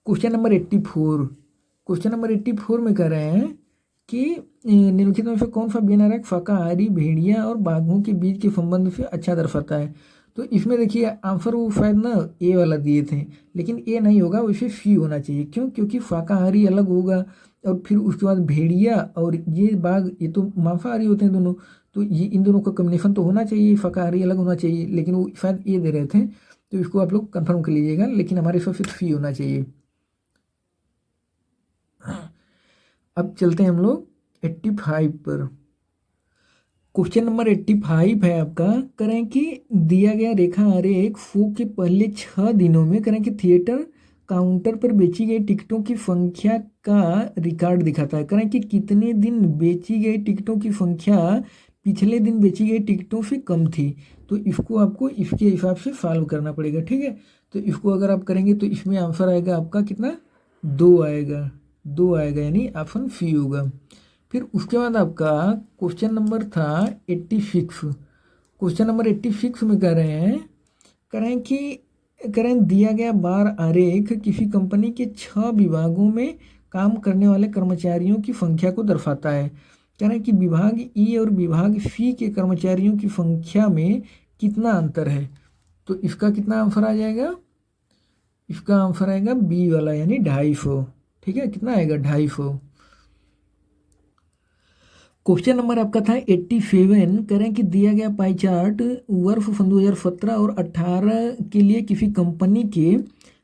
A: क्वेश्चन नंबर 84। क्वेश्चन नंबर 84 में कह रहे हैं कि निम्नलिखित में से कौन सा बिनारक शाकाहारी भेड़िया और बाघों के बीच के संबंध से अच्छा दर्शाता है। तो इसमें देखिए आंसर वो शायद ना ए वाला दिए थे, लेकिन ए नहीं होगा, वैसे सी होना चाहिए। क्यों, क्योंकि शाकाहारी अलग होगा और फिर उसके बाद भेड़िया और ये बाघ ये तो मांसाहारी होते हैं दोनों, तो ये इन दोनों का कम्बिनेशन तो होना चाहिए, शाकाहारी अलग होना चाहिए, लेकिन वो शायद ए दे रहे थे। तो इसको आप लोग कंफर्म कर लीजिएगा, लेकिन हमारे हिसाब से सी होना चाहिए। अब चलते हैं हम लोग 85 पर। क्वेश्चन नंबर 85 है आपका। करें कि दिया गया रेखा आरेख शो के पहले 6 दिनों में करें कि थिएटर काउंटर पर बेची गई टिकटों की संख्या का रिकॉर्ड दिखाता है। करें कि कितने दिन बेची गई टिकटों की संख्या पिछले दिन बेची गई टिकटों से कम थी। तो इसको आपको इसके हिसाब से सॉल्व करना पड़ेगा। ठीक है, तो इसको अगर आप करेंगे तो इसमें आंसर आएगा आपका कितना, 2 आएगा, 2 आएगा, यानी ऑप्शन सी होगा। फिर उसके बाद आपका क्वेश्चन नंबर था 86। क्वेश्चन नंबर 86 में कह रहे हैं, करें कि करें दिया गया बार आरेख किसी कंपनी के 6 विभागों में काम करने वाले कर्मचारियों की संख्या को दर्शाता है। करें कि विभाग ई और विभाग सी के कर्मचारियों की संख्या में कितना अंतर है। तो इसका कितना आंसर आ जाएगा, इसका आंसर आएगा बी वाला, यानी 250। ठीक है, कितना आएगा, 250। क्वेश्चन नंबर आपका था 87। करें कि दिया गया पाई चार्ट वर्ष सन 2017 और 18 के लिए किसी कंपनी के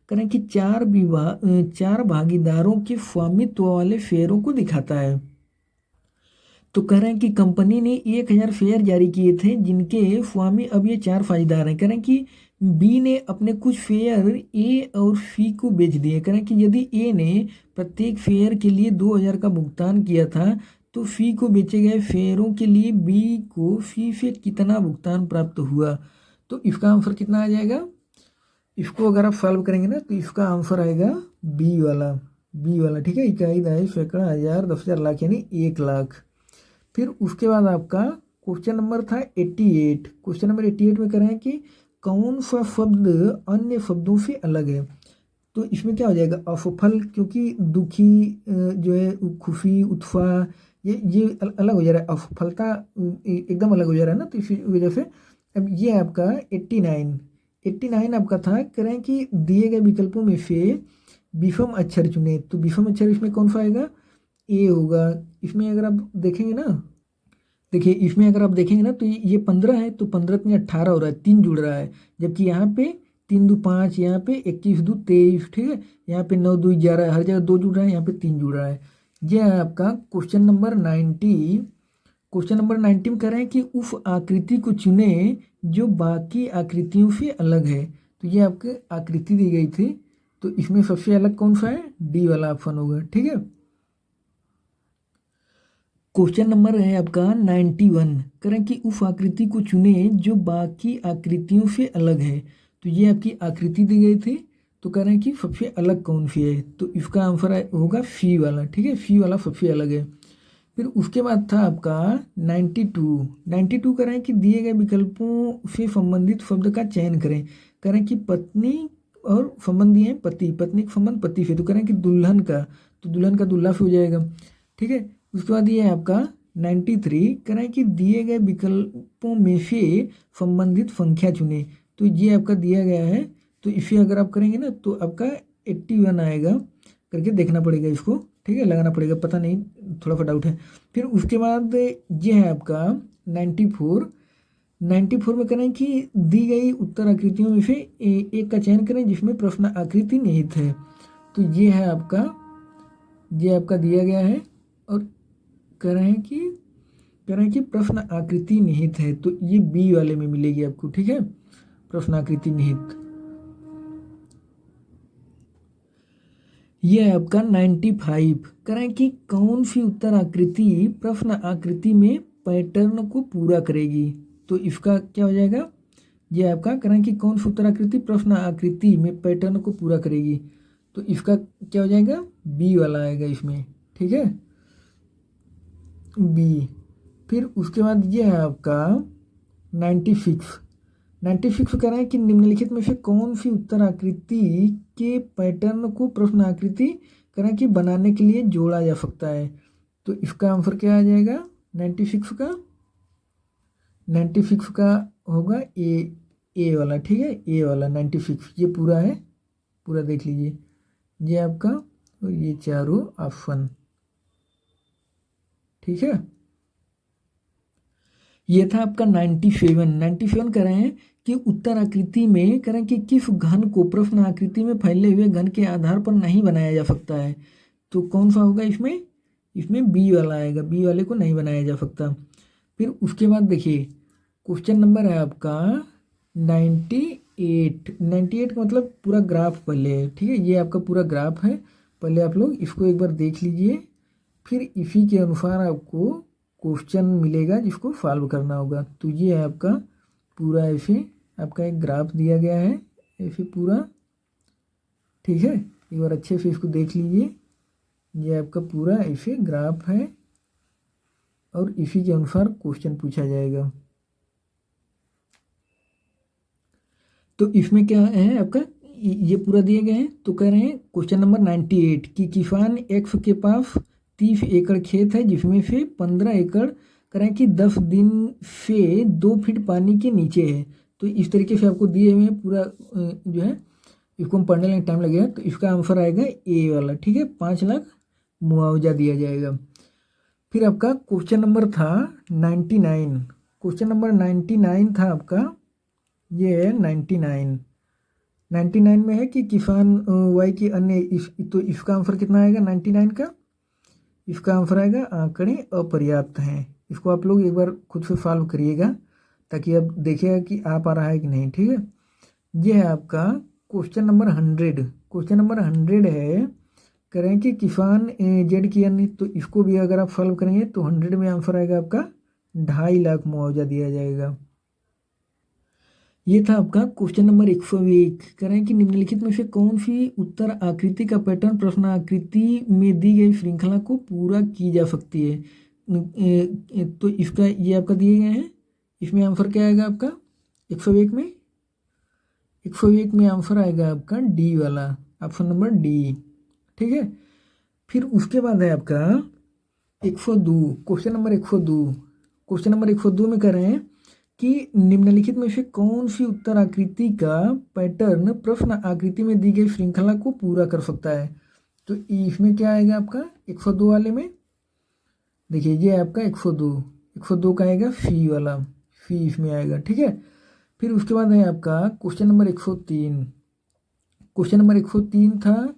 A: करें कि 4 भागीदारों के स्वामित्व वाले शेयरों को दिखाता है। तो कह रहे हैं कि कंपनी ने 1000 शेयर जारी किए थे जिनके स्वामी अब ये 4 साझेदार हैं। कह रहे हैं कि बी ने अपने कुछ शेयर ए और सी को बेच दिए। कह रहे हैं कि यदि ए ने प्रत्येक शेयर के लिए 2000 का भुगतान किया था तो सी को बेचे गए शेयरों के लिए बी को सी से कितना भुगतान प्राप्त हुआ। तो इसका आंसर कितना आ जाएगा, इसको अगर आप सॉल्व करेंगे ना तो इसका आंसर आएगा बी वाला, बी वाला। ठीक है, इकाई, दहाई, सैकड़ा, हज़ार, 10,000, लाख, यानी 1 लाख। फिर उसके बाद आपका क्वेश्चन नंबर था 88। क्वेश्चन नंबर 88 में कह रहे हैं कि कौन सा शब्द अन्य शब्दों से अलग है। तो इसमें क्या हो जाएगा, असफल, क्योंकि दुखी जो है, खुशी, उत्साह, ये अलग हो जा रहा है, असफलता एकदम अलग हो जा रहा है ना, तो इसी वजह से। अब ये आपका 89 आपका था। करें कि दिए गए विकल्पों में से विषम अक्षर चुने। तो विषम अक्षर इसमें कौन सा आएगा, ए होगा। इसमें अगर आप देखेंगे ना, देखिए इसमें अगर आप देखेंगे ना तो ये 15 है, तो 15 में 18 हो रहा है, 3 जुड़ रहा है। जबकि यहाँ पे 3 2 5, यहाँ पे 21 2 23। ठीक है, यहाँ पे 9 2 11, हर जगह 2 जुड़ रहा है, यहाँ पे 3 जुड़ रहा है। यह है आपका क्वेश्चन नंबर 90। क्वेश्चन नंबर 90 में कह रहे हैं कि उस आकृति को चुने जो बाकी आकृतियों से अलग है। तो ये आपके आकृति दी गई थी, तो इसमें सबसे अलग कौन सा है, डी वाला ऑप्शन होगा। ठीक है, क्वेश्चन नंबर है आपका 91। करें कि उस आकृति को चुने जो बाकी आकृतियों से अलग है। तो ये आपकी आकृति दी गई थी, तो कह रहे हैं कि सबसे अलग कौन सी है। तो इसका आंसर होगा सी वाला। ठीक है, सी वाला सबसे अलग है। फिर उसके बाद था आपका 92 कह रहे हैं कि दिए गए विकल्पों से संबंधित शब्द का चयन करें। कह रहे हैं कि पत्नी और संबंधी है पति, पत्नी का संबंध पति से, तो कह रहे हैं कि दुल्हन का, तो दुल्हन का दुल्हा से हो जाएगा। ठीक है, उसके बाद ये है आपका 93। कह रहे हैं कि दिए गए विकल्पों में से संबंधित संख्या चुने। तो ये आपका दिया गया है तो इसे अगर आप करेंगे ना तो आपका 81 आएगा, करके देखना पड़ेगा इसको, ठीक है, लगाना पड़ेगा, पता नहीं, थोड़ा सा डाउट है। फिर उसके बाद ये है आपका 94। 94 में करें कि दी गई उत्तर आकृतियों में से एक का चयन करें जिसमें प्रश्न आकृति निहित है। तो ये आपका दिया गया है और कह रहे हैं कि प्रश्न आकृति निहित है, तो ये बी वाले में मिलेगी आपको, ठीक है, प्रश्न आकृति निहित। ये है आपका 95। करें कि कौन सी उत्तर आकृति प्रश्न आकृति में पैटर्न को पूरा करेगी। तो इसका क्या हो जाएगा, ये आपका करें कि कौन सी उत्तर आकृति प्रश्न आकृति में पैटर्न को पूरा करेगी। तो इसका क्या हो जाएगा, बी वाला आएगा इसमें, ठीक है, बी। फिर उसके बाद ये है आपका 96। 96 कह रहे हैं कि निम्नलिखित में से कौन सी उत्तर आकृति के पैटर्न को प्रश्न आकृति कह रहे हैं कि बनाने के लिए जोड़ा जा सकता है। तो इसका आंसर क्या आ जाएगा 96 का, 96 का होगा ए वाला, ठीक है, ए वाला 96 ये पूरा है, पूरा देख लीजिए, ये आपका और ये चारों ऑप्शन, ठीक है। ये था आपका 97 कह रहे हैं कि उत्तर आकृति में कह रहे हैं कि किस घन को प्रश्न आकृति में फैले हुए घन के आधार पर नहीं बनाया जा सकता है। तो कौन सा होगा इसमें बी वाला आएगा, बी वाले को नहीं बनाया जा सकता। फिर उसके बाद देखिए क्वेश्चन नंबर है आपका 98। 98 का मतलब पूरा ग्राफ पहले है, ठीक है, ये आपका पूरा ग्राफ है, पहले आप लोग इसको एक बार देख लीजिए, फिर इसी के अनुसार आपको क्वेश्चन मिलेगा जिसको सॉल्व करना होगा। तो ये है आपका पूरा ऐसे आपका एक ग्राफ दिया गया है ऐसे पूरा, ठीक है, एक बार अच्छे से इसको देख लीजिए, ये आपका पूरा ऐसे ग्राफ है और इसी के अनुसार क्वेश्चन पूछा जाएगा। तो इसमें क्या है आपका ये पूरा दिए गए हैं। तो कह रहे हैं क्वेश्चन नंबर 98 कि किसान एक्स के पास 30 एकड़ खेत है जिसमें से 15 एकड़ करें कि 10 दिन से 2 फीट पानी के नीचे है। तो इस तरीके से आपको दिए हुए पूरा जो है इसको हम पढ़ने में टाइम लगेगा। तो इसका आंसर आएगा ए वाला, ठीक है, 5 लाख मुआवजा दिया जाएगा। फिर आपका क्वेश्चन नंबर था 99। क्वेश्चन नंबर 99 था आपका, ये है 99 में है कि किसान वाई की अन्य तो इसका आंसर कितना आएगा 99 का, इसका आंसर आएगा आंकड़े अपर्याप्त हैं। इसको आप लोग एक बार खुद से सॉल्व करिएगा ताकि आप देखिएगा कि आ पा रहा है कि नहीं, ठीक है। ये है आपका क्वेश्चन नंबर 100। क्वेश्चन नंबर 100 है करें कि किसान जेड की अन्य, तो इसको भी अगर आप सॉल्व करेंगे तो 100 में आंसर आएगा आपका 2.5 लाख मुआवजा दिया जाएगा। ये था आपका क्वेश्चन नंबर 101। करें कि निम्नलिखित में से कौन सी उत्तर आकृति का पैटर्न प्रश्न आकृति में दी गई श्रृंखला को पूरा की जा सकती है। तो इसका ये आपका दिए गए हैं, इसमें आंसर क्या आएगा आपका 101 में आंसर आएगा आपका डी वाला, ऑप्शन नंबर डी, ठीक है। फिर उसके बाद है आपका 102, क्वेश्चन नंबर 102। क्वेश्चन नंबर 102 में कह रहे हैं कि निम्नलिखित में से कौन सी उत्तर आकृति का पैटर्न प्रश्न आकृति में दी गई श्रृंखला को पूरा कर सकता है। तो इसमें क्या आएगा आपका 102 वाले में, देखिए ये आपका 102 का आएगा सी वाला, सी इसमें आएगा, ठीक है। फिर उसके बाद है आपका क्वेश्चन नंबर 103। क्वेश्चन नंबर 103 था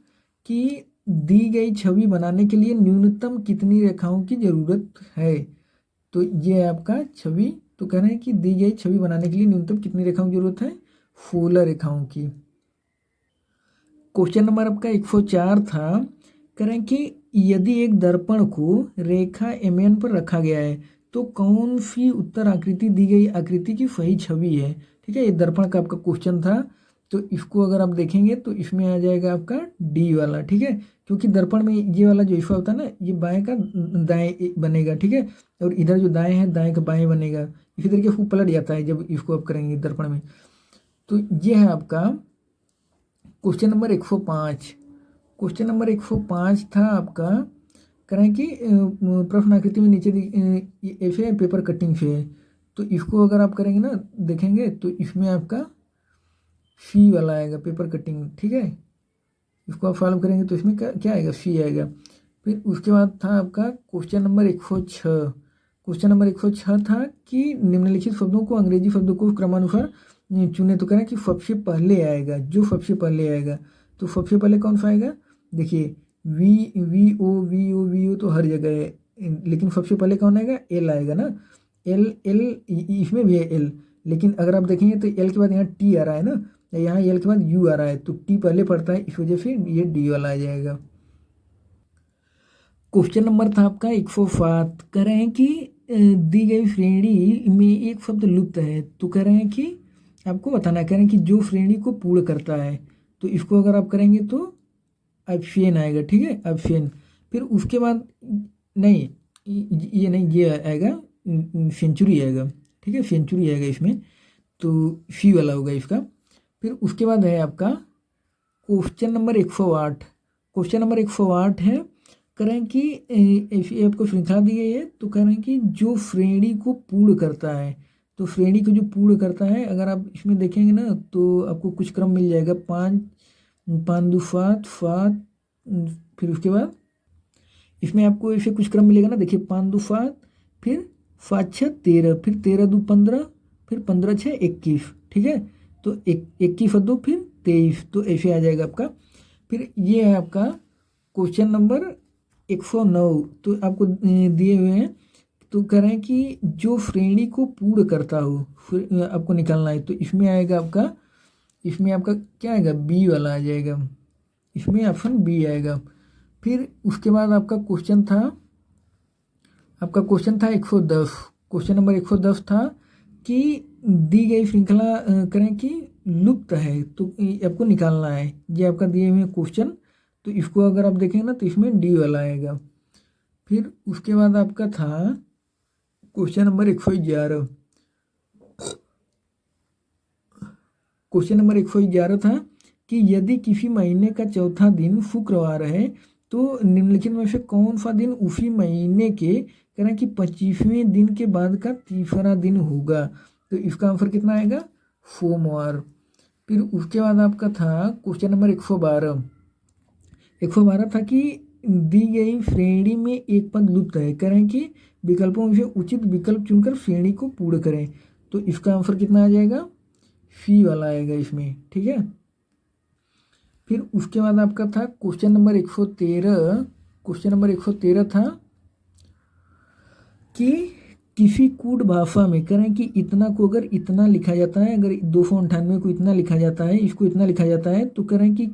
A: कि दी गई छवि बनाने के लिए न्यूनतम कितनी रेखाओं की जरूरत है। तो ये आपका छवि, तो कह रहे हैं कि दी गई छवि बनाने के लिए न्यूनतम कितनी रेखाओं की जरूरत है, 16 रेखाओं की। क्वेश्चन नंबर आपका 104 था, कह रहे हैं कि यदि एक दर्पण को रेखा MN पर रखा गया है तो कौन सी उत्तर आकृति दी गई आकृति की सही छवि है, ठीक है। ये दर्पण का आपका क्वेश्चन था, तो इसको अगर आप देखेंगे तो इसमें आ जाएगा आपका डी वाला, ठीक है, क्योंकि दर्पण में ये वाला जो हिस्सा होता है ना, ये बाएं का दाएं बनेगा, ठीक है, और इधर जो दाएं है दाएं का बाएं बनेगा, इसी तरीके से पलट जाता है जब इसको आप करेंगे दर्पण में। तो ये है आपका क्वेश्चन नंबर 105। क्वेश्चन नंबर 105 था आपका, करें कि प्रश्न आकृति में नीचे ऐसे पेपर कटिंग से है, तो इसको अगर आप करेंगे ना देखेंगे तो इसमें आपका सी वाला आएगा, पेपर कटिंग, ठीक है। इसको आप सॉल्व करेंगे तो इसमें क्या आएगा, सी आएगा। फिर उसके बाद था आपका क्वेश्चन नंबर 106। क्वेश्चन नंबर 106 था कि निम्नलिखित शब्दों को अंग्रेजी शब्दों को क्रमानुसार चुने। तो करें कि सबसे पहले आएगा, जो सबसे पहले आएगा तो सबसे पहले कौन सा आएगा, देखिए वी ओ तो हर जगह है, लेकिन सबसे पहले कौन आएगा, एल आएगा ना। एल एल इसमें भी है एल, लेकिन अगर आप देखेंगे तो एल के बाद यहाँ टी आ रहा है ना, यहाँ एल के बाद यू आ रहा है, तो टी पहले पड़ता है, इस वजह से ये डी वाला आ जाएगा। क्वेश्चन नंबर था आपका 107, कह रहे हैं कि दी गई श्रेणी में एक शब्द लुप्त है। तो कह रहे हैं कि आपको बताना, कह रहे हैं कि जो श्रेणी को पूर्ण करता है, तो इसको अगर आप करेंगे तो ऑप्शन आएगा, ठीक है, ऑप्शन। फिर उसके बाद नहीं, ये नहीं, ये आएगा सेंचुरी आएगा, ठीक है, सेंचुरी आएगा इसमें, तो सी वाला होगा इसका। फिर उसके बाद है आपका क्वेश्चन नंबर 108। क्वेश्चन नंबर 108 है, कह रहे हैं कि ऐसी आपको श्रृंखला दी गई है, तो कह रहे हैं कि जो श्रेणी को पूर्ण करता है, तो श्रेणी को जो पूर्ण करता है, अगर आप इसमें देखेंगे ना तो आपको कुछ क्रम मिल जाएगा, 5 5 2 7 7, फिर उसके बाद इसमें आपको ऐसे कुछ क्रम मिलेगा ना, देखिए 5 2 7, फिर 7 6 13, फिर 13 2 15, फिर 15 6 21, ठीक है। तो 21 और 2 फिर 23, तो ऐसे आ जाएगा आपका। फिर ये है आपका क्वेश्चन नंबर 109, तो आपको दिए हुए हैं, तो कह रहे हैं कि जो श्रेणी को पूर्ण करता हो फिर आपको निकालना है, तो इसमें आएगा आपका, इसमें आपका क्या आएगा, बी वाला आ जाएगा, इसमें ऑप्शन बी आएगा। फिर उसके बाद आपका क्वेश्चन था, आपका क्वेश्चन था 110। क्वेश्चन नंबर 110 था कि दी गई श्रृंखला करें कि लुप्त है, तो आपको निकालना है, ये आपका दिए हुए क्वेश्चन, तो इसको अगर आप देखेंगे ना तो इसमें डी वाला आएगा। फिर उसके बाद आपका था क्वेश्चन नंबर 111। क्वेश्चन नंबर 111 था कि यदि किसी महीने का चौथा दिन शुक्रवार है, तो निम्नलिखित में से कौन सा दिन उसी महीने के कह रहे हैं कि 25वें दिन के बाद का तीसरा दिन होगा, तो इसका आंसर कितना आएगा, सोमवार। फिर उसके बाद आपका था क्वेश्चन नंबर 112। 112 था कि दी गई श्रेणी में एक पद लुप्त है, कह रहे हैं कि विकल्पों में से उचित विकल्प चुनकर श्रेणी को पूर्ण करें, तो इसका आंसर कितना आ जाएगा, सी वाला आएगा इसमें, ठीक है। फिर उसके बाद आपका था क्वेश्चन नंबर 113। क्वेश्चन नंबर 113 था कि किसी कूट भाषा में करें कि इतना को अगर इतना लिखा जाता है, अगर 298 को इतना लिखा जाता है, इसको इतना लिखा जाता है, तो करें कि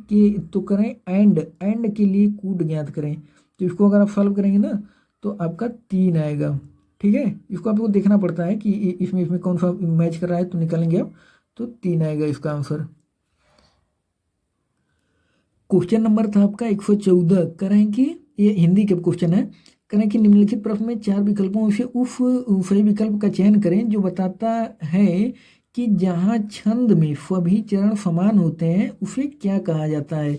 A: तो करें एंड के लिए कूट ज्ञात करें, तो इसको अगर आप सॉल्व करेंगे ना तो आपका 3 आएगा, ठीक है। इसको आपको देखना पड़ता है कि इसमें कौन सा मैच कर रहा है, तो निकालेंगे आप, तो 3 आएगा इसका आंसर। क्वेश्चन नंबर था आपका 114, करें कि ये हिंदी के क्वेश्चन है, करें कि निम्नलिखित प्रश्न में 4 विकल्पों में से उस सही विकल्प का चयन करें जो बताता है कि जहाँ छंद में सभी चरण समान होते हैं उसे क्या कहा जाता है,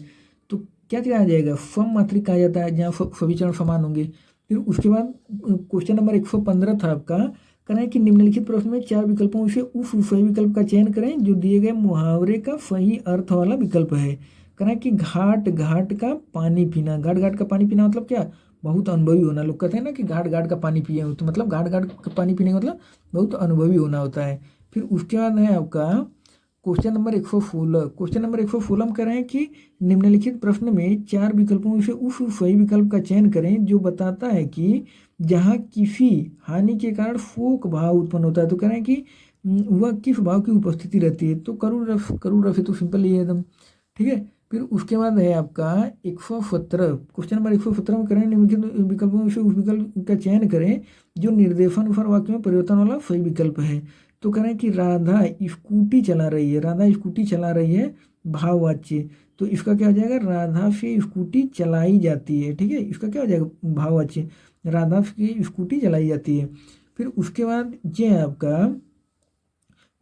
A: तो क्या कहा जाएगा, सममात्रिक कहा जाता है जहाँ सभी चरण समान होंगे। फिर उसके बाद क्वेश्चन नंबर 115 था आपका, करें कि निम्नलिखित प्रश्न में 4 विकल्पों में से उस सही विकल्प का चयन करें जो दिए गए मुहावरे का सही अर्थ वाला विकल्प है। करें कि घाट घाट का पानी पीना, घाट घाट का पानी पीना मतलब क्या, बहुत अनुभवी होना। लोग कहते हैं ना कि घाट घाट का पानी पिए हो, तो मतलब घाट घाट का पानी पीने का मतलब बहुत अनुभवी होना होता है। फिर उसके बाद है आपका क्वेश्चन नंबर 116। क्वेश्चन नंबर 116 में कह रहे हैं कि निम्नलिखित प्रश्न में 4 विकल्पों में से उस सही विकल्प का चयन करें जो बताता है कि जहाँ किसी हानि के कारण शोक भाव उत्पन्न होता है, तो कह रहे हैं कि वह किस भाव की उपस्थिति रहती है, तो करूर रफ तो सिंपल ही है एकदम, ठीक है। फिर उसके बाद है आपका 117। क्वेश्चन नंबर 117 में करें निम्नलिखित विकल्पों में से उस विकल्प का चयन करें जो निर्देशानुसार वाक्य में परिवर्तन वाला सही विकल्प है, तो करें कि राधा स्कूटी चला रही है, राधा स्कूटी चला रही है भाववाच्य, तो इसका क्या हो जाएगा, राधा से स्कूटी चलाई जाती है, ठीक है, इसका क्या हो जाएगा, भाववाच्य, राधा से स्कूटी चलाई जाती है। फिर उसके बाद ये आपका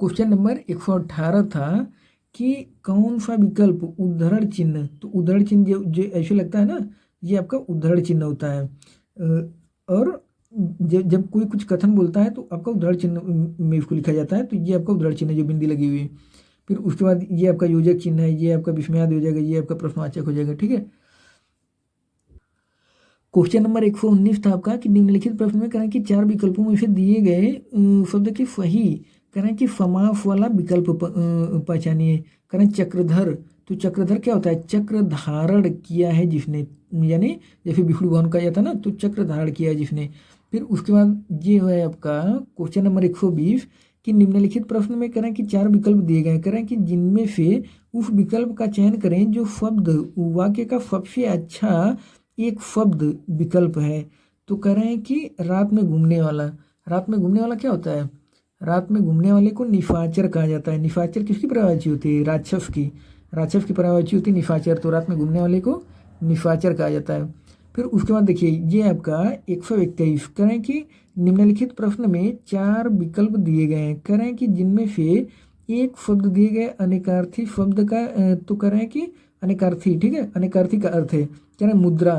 A: क्वेश्चन नंबर 118 था कि कौन सा विकल्प उद्धरण चिन्ह, तो उद्धरण चिन्ह जो ऐसे लगता है ना, ये आपका उद्धरण चिन्ह होता है, और जब कोई कुछ कथन बोलता है तो आपका उद्धरण चिन्ह में इसको लिखा जाता है, तो ये आपका उद्धरण चिन्ह जो बिंदी लगी हुई है। फिर उसके बाद ये आपका योजक चिन्ह है, ये आपका विस्मयादि हो जाएगा, ये आपका प्रश्नवाचक हो जाएगा। ठीक है, क्वेश्चन नंबर 119 था आपका कि निम्नलिखित प्रश्न में करें कि चार विकल्पों में से दिए गए शब्द की सही करें कि समास वाला विकल्प पहचानिए। करें चक्रधर, तो चक्रधर क्या होता है? चक्र धारण किया है जिसने, यानी जैसे विष्णु भवन का जाता ना, तो चक्र धारण किया है जिसने। फिर उसके बाद ये है आपका क्वेश्चन नंबर 120 कि निम्नलिखित प्रश्न में करें कि चार विकल्प दिए गए, करें कि जिनमें से उस विकल्प का चयन करें जो शब्द वाक्य का सबसे अच्छा एक शब्द विकल्प है। तो कह रहे हैं कि रात में घूमने वाला। रात में घूमने वाला क्या होता है? रात में घूमने वाले को निशाचर कहा जाता है। निशाचर किसकी पर्यायवाची होती है? राक्षस की। राक्षस की पर्यायवाची होती है निशाचर, तो रात में घूमने वाले को निशाचर कहा जाता है। फिर उसके बाद देखिए ये आपका 121 करें कि निम्नलिखित प्रश्न में चार विकल्प दिए गए हैं, करें कि जिनमें से एक शब्द दिए गए अनेकार्थी शब्द का तो करें कि अनेकार्थी, ठीक है, अनेकार्थी का अर्थ है क्या ना मुद्रा।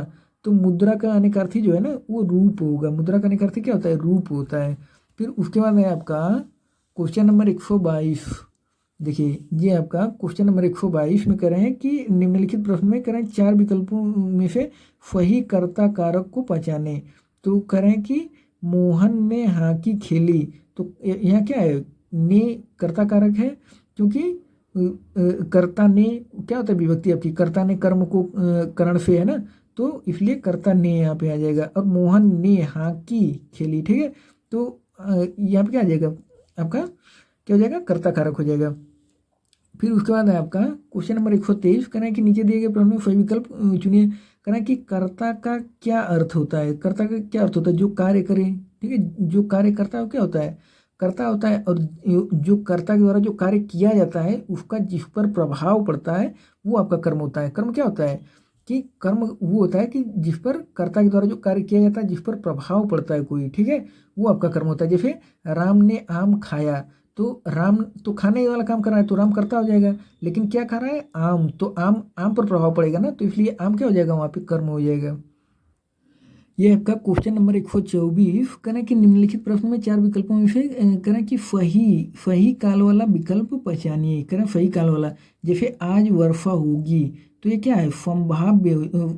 A: तो मुद्रा का अनेकार्थी जो है ना वो रूप होगा। मुद्रा का अनेकार्थी क्या होता है? रूप होता है। फिर उसके बाद है आपका क्वेश्चन नंबर 122। देखिए ये आपका क्वेश्चन नंबर 122 में करें हैं कि निम्नलिखित प्रश्न में करें चार विकल्पों में से सही कर्ता कारक को पहचाने। तो करें कि मोहन ने हॉकी खेली, तो यहाँ क्या है? ने कर्ता कारक है, क्योंकि कर्ता ने क्या होता है? विभक्ति आपकी, कर्ता ने कर्म को करण से है ना, तो इसलिए कर्ता ने यहाँ पे आ जाएगा। और मोहन ने हॉकी खेली, ठीक है, तो यहाँ पे क्या आ जाएगा आपका? क्या हो जाएगा? कर्ता कारक हो जाएगा। फिर उसके बाद है आपका क्वेश्चन नंबर 123 करें कि नीचे दिए गए प्रश्न में सही विकल्प चुनिए। करें कि कर्ता का क्या अर्थ होता है? कर्ता का क्या अर्थ होता है? जो कार्य करे, ठीक है, जो कार्य करता है वो क्या होता है? कर्ता होता है। और जो कर्ता के द्वारा जो कार्य किया जाता है उसका जिस पर प्रभाव पड़ता है वो आपका कर्म होता है। कर्म क्या होता है? कि कर्म वो होता है कि जिस पर कर्ता के द्वारा जो कार्य किया जाता है, जिस पर प्रभाव पड़ता है कोई, ठीक है, वो आपका कर्म होता है। जैसे राम ने आम खाया, तो राम तो खाने वाला काम कर रहा है, तो राम करता हो जाएगा, लेकिन क्या खा रहा है? आम, तो आम आम पर प्रभाव पड़ेगा ना, तो इसलिए आम क्या हो जाएगा? वहाँ पे कर्म हो जाएगा। ये आपका क्वेश्चन नंबर 124 करें कि निम्नलिखित प्रश्न में चार विकल्पों में से करें कि सही सही काल वाला विकल्प पहचानिए। करें सही काल वाला, जैसे आज वर्षा होगी, तो ये क्या है? संभाव्य,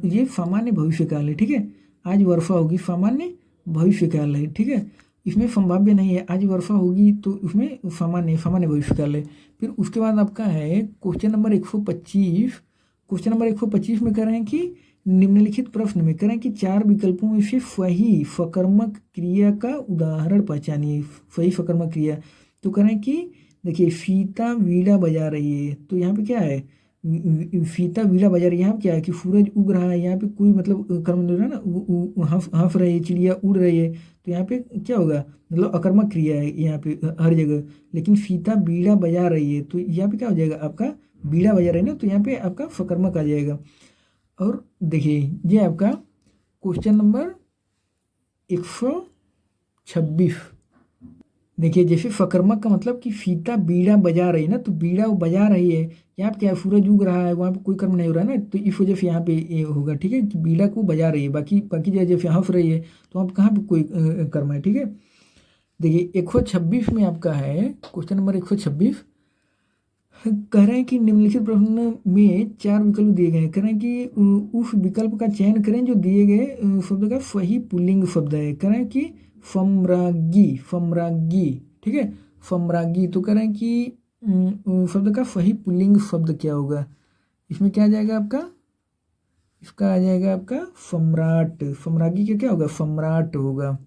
A: ये सामान्य भविष्य काल है, ठीक है। आज वर्षा होगी सामान्य भविष्य काल है, ठीक है, इसमें संभाव्य नहीं है। आज वर्षा होगी तो उसमें सामान्य सामान्य भविष्य काल है। फिर उसके बाद आपका है क्वेश्चन नंबर 125। क्वेश्चन नंबर 125 में कह रहे हैं कि निम्नलिखित प्रश्न में करें कि चार विकल्पों में से सही सकर्मक क्रिया का उदाहरण पहचानिए। सही सकर्मक क्रिया, तो करें कि देखिए सीता वीणा बजा रही है, तो यहाँ पे क्या है? सीता वीणा बजा रही है। यहाँ पे क्या है कि सूरज उग रहा है, यहाँ पे कोई मतलब कर्म नहीं हो रहा ना, हंस रही है, चिड़िया उड़ रही है, तो यहाँ पे क्या होगा? मतलब अकर्मक क्रिया है यहाँ पे हर जगह। लेकिन सीता वीणा बजा रही है, तो यहाँ पे क्या हो जाएगा आपका? वीणा बजा रही है ना, तो यहाँ पे आपका सकर्मक आ जाएगा। और देखिए ये आपका क्वेश्चन नंबर 126। देखिए जैसे सकर्मक का मतलब कि सीता बीड़ा बजा रही है ना, तो बीड़ा वो बजा रही है। यहाँ पे क्या है? सूरज उग रहा है, वहाँ पे कोई कर्म नहीं हो रहा है ना, तो इस वजह से यहाँ पे ये होगा, ठीक है, कि बीड़ा को बजा रही है। बाकी बाकी जैसे हंस रही है, तो वहाँ पे कहाँ पे कोई कर्म है, ठीक है। देखिए 126 में आपका है क्वेश्चन नंबर 126 कह रहे हैं कि निम्नलिखित प्रश्न में चार विकल्प दिए गए हैं। कह रहे हैं कि उस विकल्प का चयन करें जो दिए गए शब्द का सही पुल्लिंग शब्द है। कह रहे हैं कि सम्राज्ञी, सम्राज्ञी, ठीक है, सम्राज्ञी। तो कह रहे हैं कि शब्द का सही पुल्लिंग शब्द क्या होगा? इसमें क्या आ जाएगा आपका? इसका आ जाएगा आपका सम्राट। सम्राज्ञी का क्या होगा? सम्राट होगा।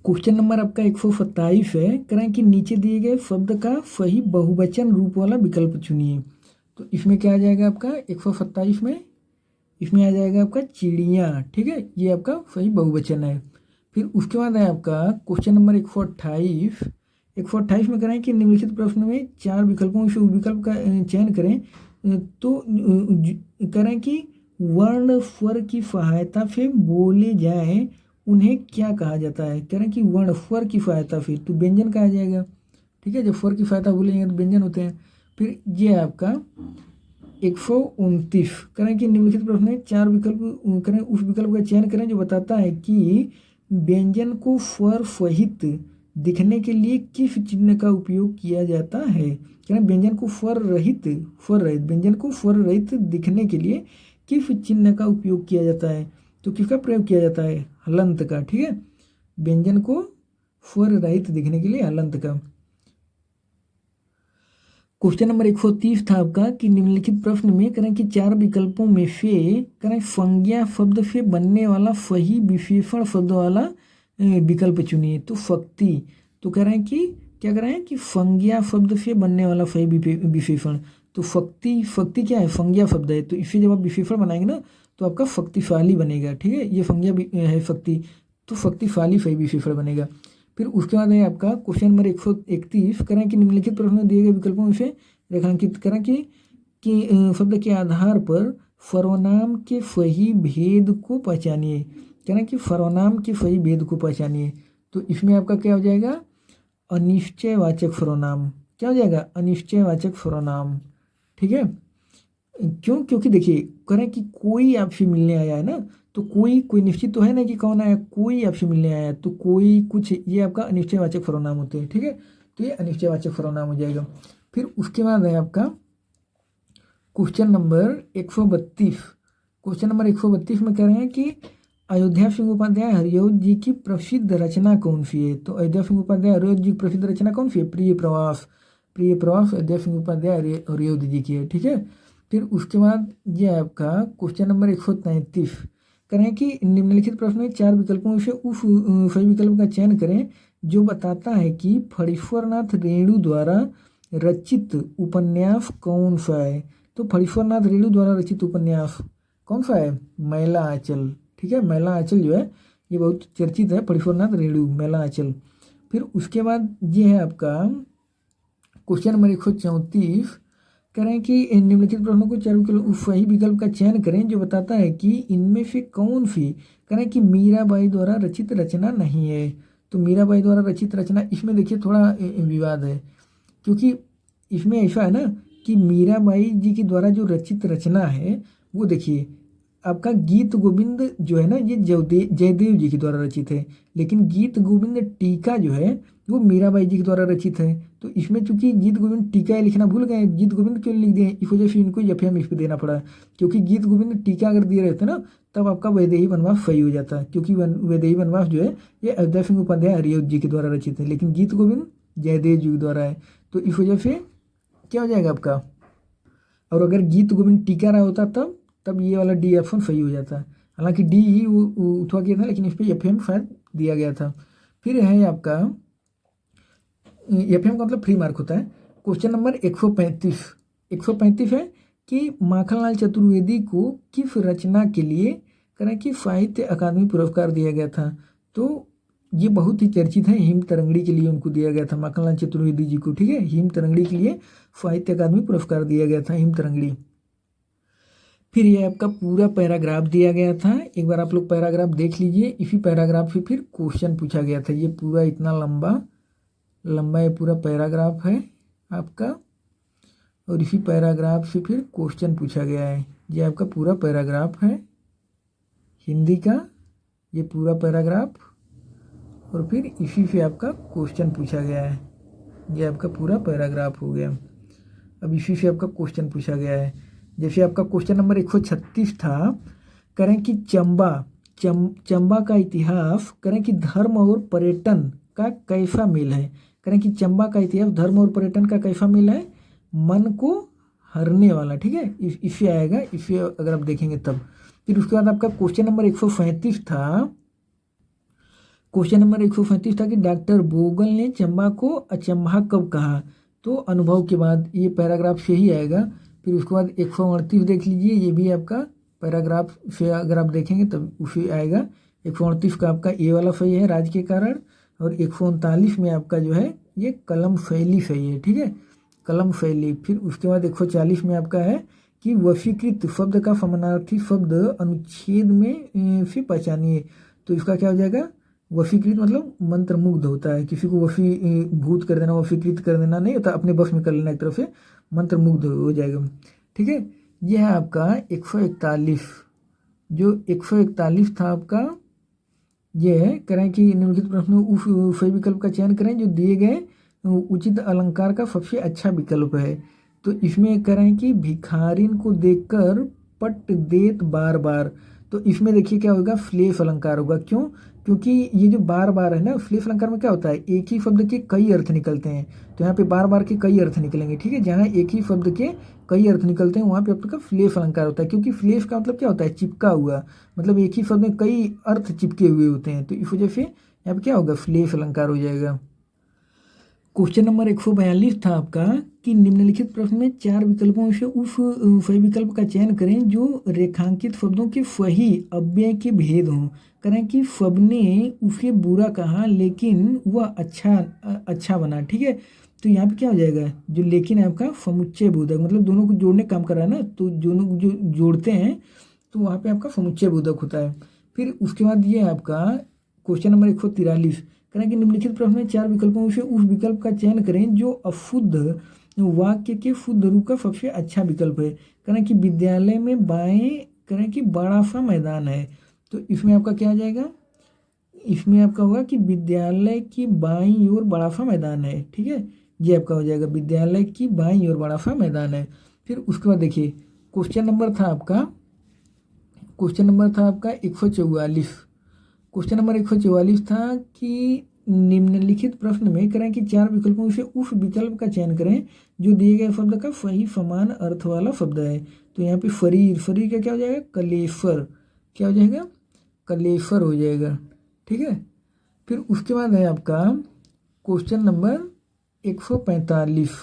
A: क्वेश्चन नंबर आपका 127 है, करें कि नीचे दिए गए शब्द का सही बहुवचन रूप वाला विकल्प चुनिए। तो इसमें क्या आ जाएगा आपका 127 में? इसमें आ जाएगा आपका चिड़िया, ठीक है, ये आपका सही बहुवचन है। फिर उसके बाद है आपका क्वेश्चन नंबर 128। 128 में करें कि निम्नलिखित प्रश्न में चार विकल्पों में से विकल्प का चयन करें। तो करें कि वर्ण स्वर की सहायता से बोले जाए उन्हें क्या कहा जाता है? कह रहे हैं कि वर्ण स्वर की सहायता से, तो व्यंजन कहा जाएगा, ठीक है, जब स्वर की सहायता बोलेंगे तो व्यंजन होते हैं। फिर ये आपका 129 करें कि निम्नलिखित प्रश्न में चार विकल्प करें, उस विकल्प का चयन करें जो बताता है कि व्यंजन को स्वर सहित दिखने के लिए किस चिन्ह का उपयोग किया जाता है? क्या व्यंजन को स्वर रहित व्यंजन को स्वर रहित दिखने के लिए किस चिन्ह का उपयोग किया जाता है? तो किसका प्रयोग किया जाता है? हलंत का। ठीक है, व्यंजन को स्वर रहित दिखने के लिए हलंत का। क्वेश्चन नंबर 130 था आपका कि निम्नलिखित प्रश्न में करें कि 4 विकल्पों में से करें संज्ञा शब्द से बनने वाला सही विशेषण शब्द वाला विकल्प चुनिए। तो शक्ति, तो कह रहे हैं कि क्या कह रहे हैं कि संज्ञा शब्द से बनने वाला सही विशेषण। तो शक्ति क्या है? संज्ञा शब्द है, तो इसे जब आप विशेषण बनाएंगे ना तो आपका शक्तिशाली बनेगा। ठीक है, ये संज्ञा है शक्ति, तो शक्तिशाली सही विशेषण बनेगा। फिर उसके बाद है आपका क्वेश्चन नंबर 131, करें कि निम्नलिखित प्रश्न में दिए गए विकल्पों में से रेखांकित करें कि शब्द के आधार पर सर्वनाम के सही भेद को पहचानिए। करें कि सर्वनाम के सही भेद को पहचानिए। तो इसमें आपका क्या हो जाएगा? अनिश्चयवाचक सर्वनाम। क्या हो जाएगा? अनिश्चयवाचक सर्वनाम। ठीक है, क्यों? क्योंकि देखिए करें कि कोई आपसे मिलने आया है ना, तो कोई निश्चित तो है ना कि कौन आया, कोई आपसे मिलने आया, तो कोई कुछ, ये आपका अनिश्चयवाचक सर्वनाम होते हैं। ठीक है, तो ये अनिश्चयवाचक सर्वनाम हो जाएगा। फिर उसके बाद है आपका क्वेश्चन नंबर 132। क्वेश्चन नंबर 132 में कह रहे हैं कि अयोध्या सिंह उपाध्याय हरिऔध जी की प्रसिद्ध रचना कौन सी है? तो अयोध्या सिंह उपाध्याय हरिऔध जी की प्रसिद्ध रचना कौन सी है? प्रिय प्रवास। प्रिय प्रवास अयोध्या सिंह उपाध्याय हरिऔध जी की है। ठीक है, फिर उसके बाद ये आपका क्वेश्चन नंबर 133 करें कि निम्नलिखित प्रश्न में 4 विकल्पों में से उस सही विकल्प का चयन करें जो बताता है कि फणीश्वरनाथ रेणु द्वारा रचित उपन्यास कौन सा है। तो फणीश्वरनाथ रेणु द्वारा रचित उपन्यास कौन सा है? मैला आंचल। ठीक है, मैला आंचल जो है ये बहुत चर्चित है, फणीश्वरनाथ रेणु मैला आंचल। फिर उसके बाद ये है आपका क्वेश्चन नंबर 134 करें कि निम्नलिखित प्रश्नों को 4 विकल्प सही विकल्प का चयन करें जो बताता है कि इनमें से कौन सी करें कि मीराबाई द्वारा रचित रचना नहीं है। तो मीराबाई द्वारा रचित रचना, इसमें देखिए थोड़ा विवाद है, क्योंकि इसमें ऐसा है ना कि मीराबाई जी के द्वारा जो रचित रचना है वो देखिए आपका गीत गोविंद जो है ना ये जयदेव जी के द्वारा रचित है, लेकिन गीत गोविंद टीका जो है वो मीराबाई जी के द्वारा रचित है। तो इसमें चूंकि गीत गोविंद टीका लिखना भूल गए, गीत गोविंद क्यों लिख दिए, इस वजह से इनको एफएम इस पर देना पड़ा, क्योंकि गीत गोविंद टीका अगर दिए रहते ना तब आपका वैदेही वनवास सही हो जाता है, क्योंकि वैदेही वनवास जो है ये अयोध्या सिंह उपाध्याय हरिऔध जी के द्वारा रचित है, लेकिन गीत गोविंद जयदेव जी के द्वारा है। तो इस वजह से क्या हो जाएगा आपका, और अगर गीत गोविंद टीका रहा होता तब ये वाला डी ऑप्शन सही हो जाता है। हालांकि डी ही उठवा किया था, लेकिन इस पर एफएम शायद दिया गया था। फिर है आपका एफएम का मतलब फ्री मार्क होता है। क्वेश्चन नंबर 135 है कि माखनलाल चतुर्वेदी को किस रचना के लिए करें कि साहित्य अकादमी पुरस्कार दिया गया था। तो ये बहुत ही चर्चित है, हिम तरंगड़ी के लिए उनको दिया गया था माखनलाल चतुर्वेदी जी को। ठीक है, हिम तरंगड़ी के लिए साहित्य अकादमी पुरस्कार दिया गया था, हिम तरंगड़ी। फिर ये आपका पूरा पैराग्राफ दिया गया था, एक बार आप लोग पैराग्राफ देख लीजिए। इसी पैराग्राफ से फिर क्वेश्चन पूछा गया था। ये पूरा इतना लंबा ये पूरा पैराग्राफ है आपका, और इसी पैराग्राफ से फिर क्वेश्चन पूछा गया है। ये आपका पूरा पैराग्राफ है हिंदी का, ये पूरा पैराग्राफ, और फिर इसी से आपका क्वेश्चन पूछा गया है। ये आपका पूरा पैराग्राफ हो गया, अब इसी से आपका क्वेश्चन पूछा गया है। जैसे आपका क्वेश्चन नंबर 136 था, करें कि चंबा का इतिहास करें कि धर्म और पर्यटन का कैसा मेल है। करें कि चंबा का इतिहास धर्म और पर्यटन का कैसा मेल है? मन को हरने वाला। ठीक है, इससे आएगा, इससे अगर आप देखेंगे तब। फिर उसके बाद आपका क्वेश्चन नंबर 137 था। क्वेश्चन नंबर 137 था कि डॉक्टर बोगल ने चंबा को अचंभा कब कहा। तो अनुभव के बाद, ये पैराग्राफ से ही आएगा। फिर उसके बाद 138 देख लीजिए, ये भी आपका पैराग्राफ से अगर आप देखेंगे तब उसे आएगा। 138 का आपका ये वाला सही है, राज के कारण, और 139 में आपका जो है ये कलम शैली सही है। ठीक है, कलम शैली। फिर उसके बाद 140 में आपका है कि वशीकृत शब्द का समानार्थी शब्द अनुच्छेद में से पहचानिए। तो इसका क्या हो जाएगा? वशीकृत मतलब मंत्रमुग्ध होता है, किसी को वशीभूत कर देना, वशीकृत कर देना नहीं होता, अपने बस में कर लेना एक तरफ से, मंत्रमुग्ध हो जाएगा। ठीक है, यह है आपका 141। जो 141 था आपका ये है, करें कि निम्नलिखित प्रश्न में उस सही विकल्प का चयन करें जो दिए गए उचित अलंकार का सबसे अच्छा विकल्प है। तो इसमें करें कि भिखारिन को देखकर पट देत बार बार। तो इसमें देखिए क्या होगा, श्लेष अलंकार होगा। क्यों? क्योंकि ये जो बार बार है ना, श्लेष अलंकार में क्या होता है, एक ही शब्द के कई अर्थ निकलते हैं। तो यहाँ पे बार बार के कई अर्थ निकलेंगे, ठीक है। जहाँ एक ही शब्द के कई अर्थ निकलते हैं वहाँ पे आपका श्लेष अलंकार होता है। क्योंकि श्लेष का मतलब क्या होता है, चिपका हुआ, मतलब एक ही शब्द में कई अर्थ चिपके हुए होते हैं। तो इस वजह से यहाँ पे क्या होगा, श्लेष अलंकार हो जाएगा। क्वेश्चन नंबर 142 था आपका कि निम्नलिखित प्रश्न में 4 विकल्पों से उस सही विकल्प का चयन करें जो रेखांकित शब्दों के सही अव्यय के भेद हों। करें कि सबने उसे बुरा कहा लेकिन वह अच्छा बना, ठीक है। तो यहाँ पे क्या हो जाएगा, जो लेकिन है आपका समुच्चय बोधक, मतलब दोनों को जोड़ने का काम कर रहा है ना, तो दोनों को जो जोड़ते हैं तो वहाँ पे आपका समुच्चय बोधक होता है। फिर उसके बाद ये आपका क्वेश्चन नंबर 143, करें कि निम्नलिखित प्रश्न में 4 विकल्पों से उस विकल्प का चयन करें जो अशुद्ध वाक्य के शुद्ध रूप का सबसे अच्छा विकल्प है। करें कि विद्यालय में बाएं, करें कि बड़ा सा मैदान है। तो इसमें आपका क्या आ जाएगा, इसमें आपका होगा कि विद्यालय की बाईं ओर बड़ा सा मैदान है, ठीक है। ये आपका हो जाएगा, विद्यालय की बाईं ओर बड़ा सा मैदान है। फिर उसके बाद देखिए क्वेश्चन नंबर था आपका 144। क्वेश्चन नंबर 144 था कि निम्नलिखित प्रश्न में करें कि 4 विकल्पों से उस विकल्प का चयन करें जो दिए गए शब्द का सही समान अर्थ वाला शब्द है। तो यहाँ पे शरीर, शरीर का क्या हो जाएगा, कलेश्वर, क्या हो जाएगा, कलेश्वर हो जाएगा, ठीक है। फिर उसके बाद है आपका क्वेश्चन नंबर 145।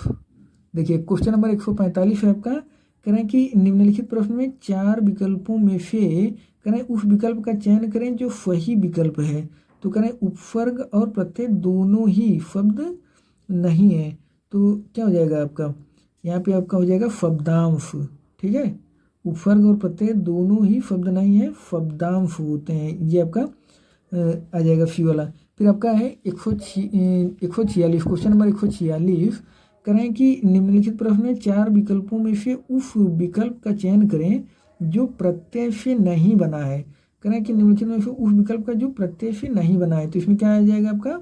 A: देखिए क्वेश्चन नंबर 145 है आपका, करें कि निम्नलिखित प्रश्न में 4 विकल्पों में से करें उस विकल्प का चयन करें जो सही विकल्प है। तो करें उपसर्ग और प्रत्यय दोनों ही शब्द नहीं है। तो क्या हो जाएगा आपका, यहाँ पे आपका हो जाएगा शब्दांश, ठीक है। उपसर्ग और प्रत्यय दोनों ही शब्द नहीं है, शब्दांश होते हैं। ये आपका आ जाएगा सी वाला। फिर आपका है 146, क्वेश्चन नंबर 146, करें कि निम्नलिखित प्रश्न में 4 विकल्पों में से उस विकल्प का चयन करें जो प्रत्यय से नहीं बना है। करें कि निम्नलिखित में से उस विकल्प का जो प्रत्यय से नहीं बना है। तो इसमें क्या आ जाएगा आपका,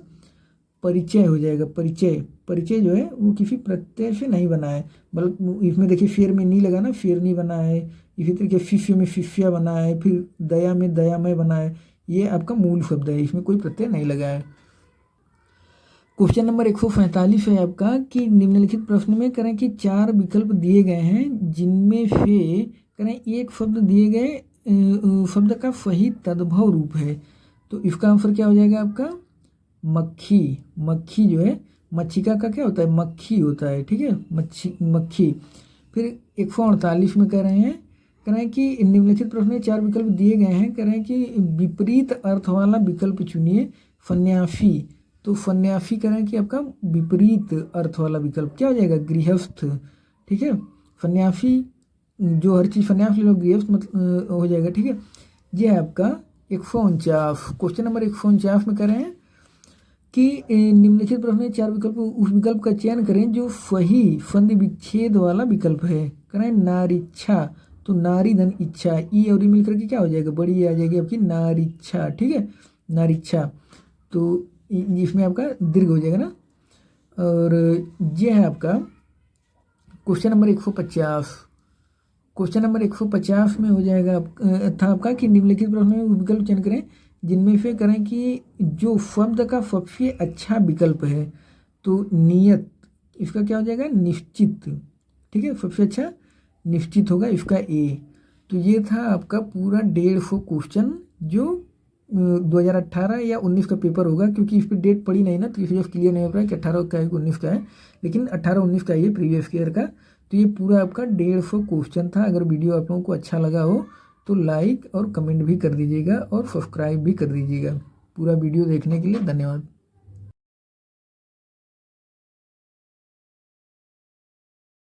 A: परिचय हो जाएगा। परिचय, परिचय जो है वो किसी प्रत्यय से नहीं बना है। मतलब इसमें देखिए फेर में नहीं लगा ना, फेर नहीं बना है। इसी तरीके शिष्य में शिष्या बना है, फिर दया में दयामय बना है। ये आपका मूल शब्द है, इसमें कोई प्रत्यय नहीं लगा है। क्वेश्चन नंबर 147 है आपका कि निम्नलिखित प्रश्न में करें कि 4 विकल्प दिए गए हैं जिनमें से करें एक शब्द दिए गए शब्द का सही तद्भव रूप है। तो इसका आंसर क्या हो जाएगा आपका, मक्खी। मक्खी जो है, मच्छिका का क्या होता है, मक्खी होता है, ठीक है, मक्खी। फिर 148 में कह रहे हैं कि निम्नलिखित प्रश्न में 4 विकल्प दिए गए हैं, कह रहे हैं कि विपरीत अर्थ वाला विकल्प चुनिए। सन्यासी, तो सन्यासी कह रहे हैं कि आपका विपरीत अर्थ वाला विकल्प क्या हो जाएगा, गृहस्थ, ठीक है। सन्यासी जो हर चीज़ सन्यास ले लो, गृहस्थ मतलब हो जाएगा, ठीक है। ये है आपका 149। क्वेश्चन नंबर 149 में कह रहे हैं कि निम्नलिखित प्रश्न में 4 विकल्प उस विकल्प का चयन करें जो सही संधि विच्छेद वाला विकल्प है। करें नारीच्छा, तो नारी धन इच्छा, ई और ई मिलकर के क्या हो जाएगा, बड़ी आ जाएगी आपकी नारीच्छा, ठीक है, नारीच्छा। तो इसमें आपका दीर्घ हो जाएगा ना। और ये है आपका क्वेश्चन नंबर 150। क्वेश्चन नंबर 150 में हो जाएगा था आपका कि निम्नलिखित प्रश्न में विकल्प चयन करें जिनमें से करें कि जो शब्द का सबसे अच्छा विकल्प है। तो नियत, इसका क्या हो जाएगा, निश्चित, ठीक है, सबसे अच्छा निश्चित होगा इसका ए। तो ये था आपका पूरा 150 क्वेश्चन जो 2018 या 19 का पेपर होगा। क्योंकि इस पर डेट पड़ी नहीं ना, तो इस वजह से क्लियर नहीं हो रहा है कि 18 का है कि 19 का है, लेकिन 18-19 का ये प्रीवियस ईयर का। तो ये पूरा आपका 150 क्वेश्चन था। अगर वीडियो आप लोगों को अच्छा लगा हो तो लाइक और कमेंट भी कर दीजिएगा और सब्सक्राइब भी कर दीजिएगा। पूरा वीडियो देखने के लिए धन्यवाद।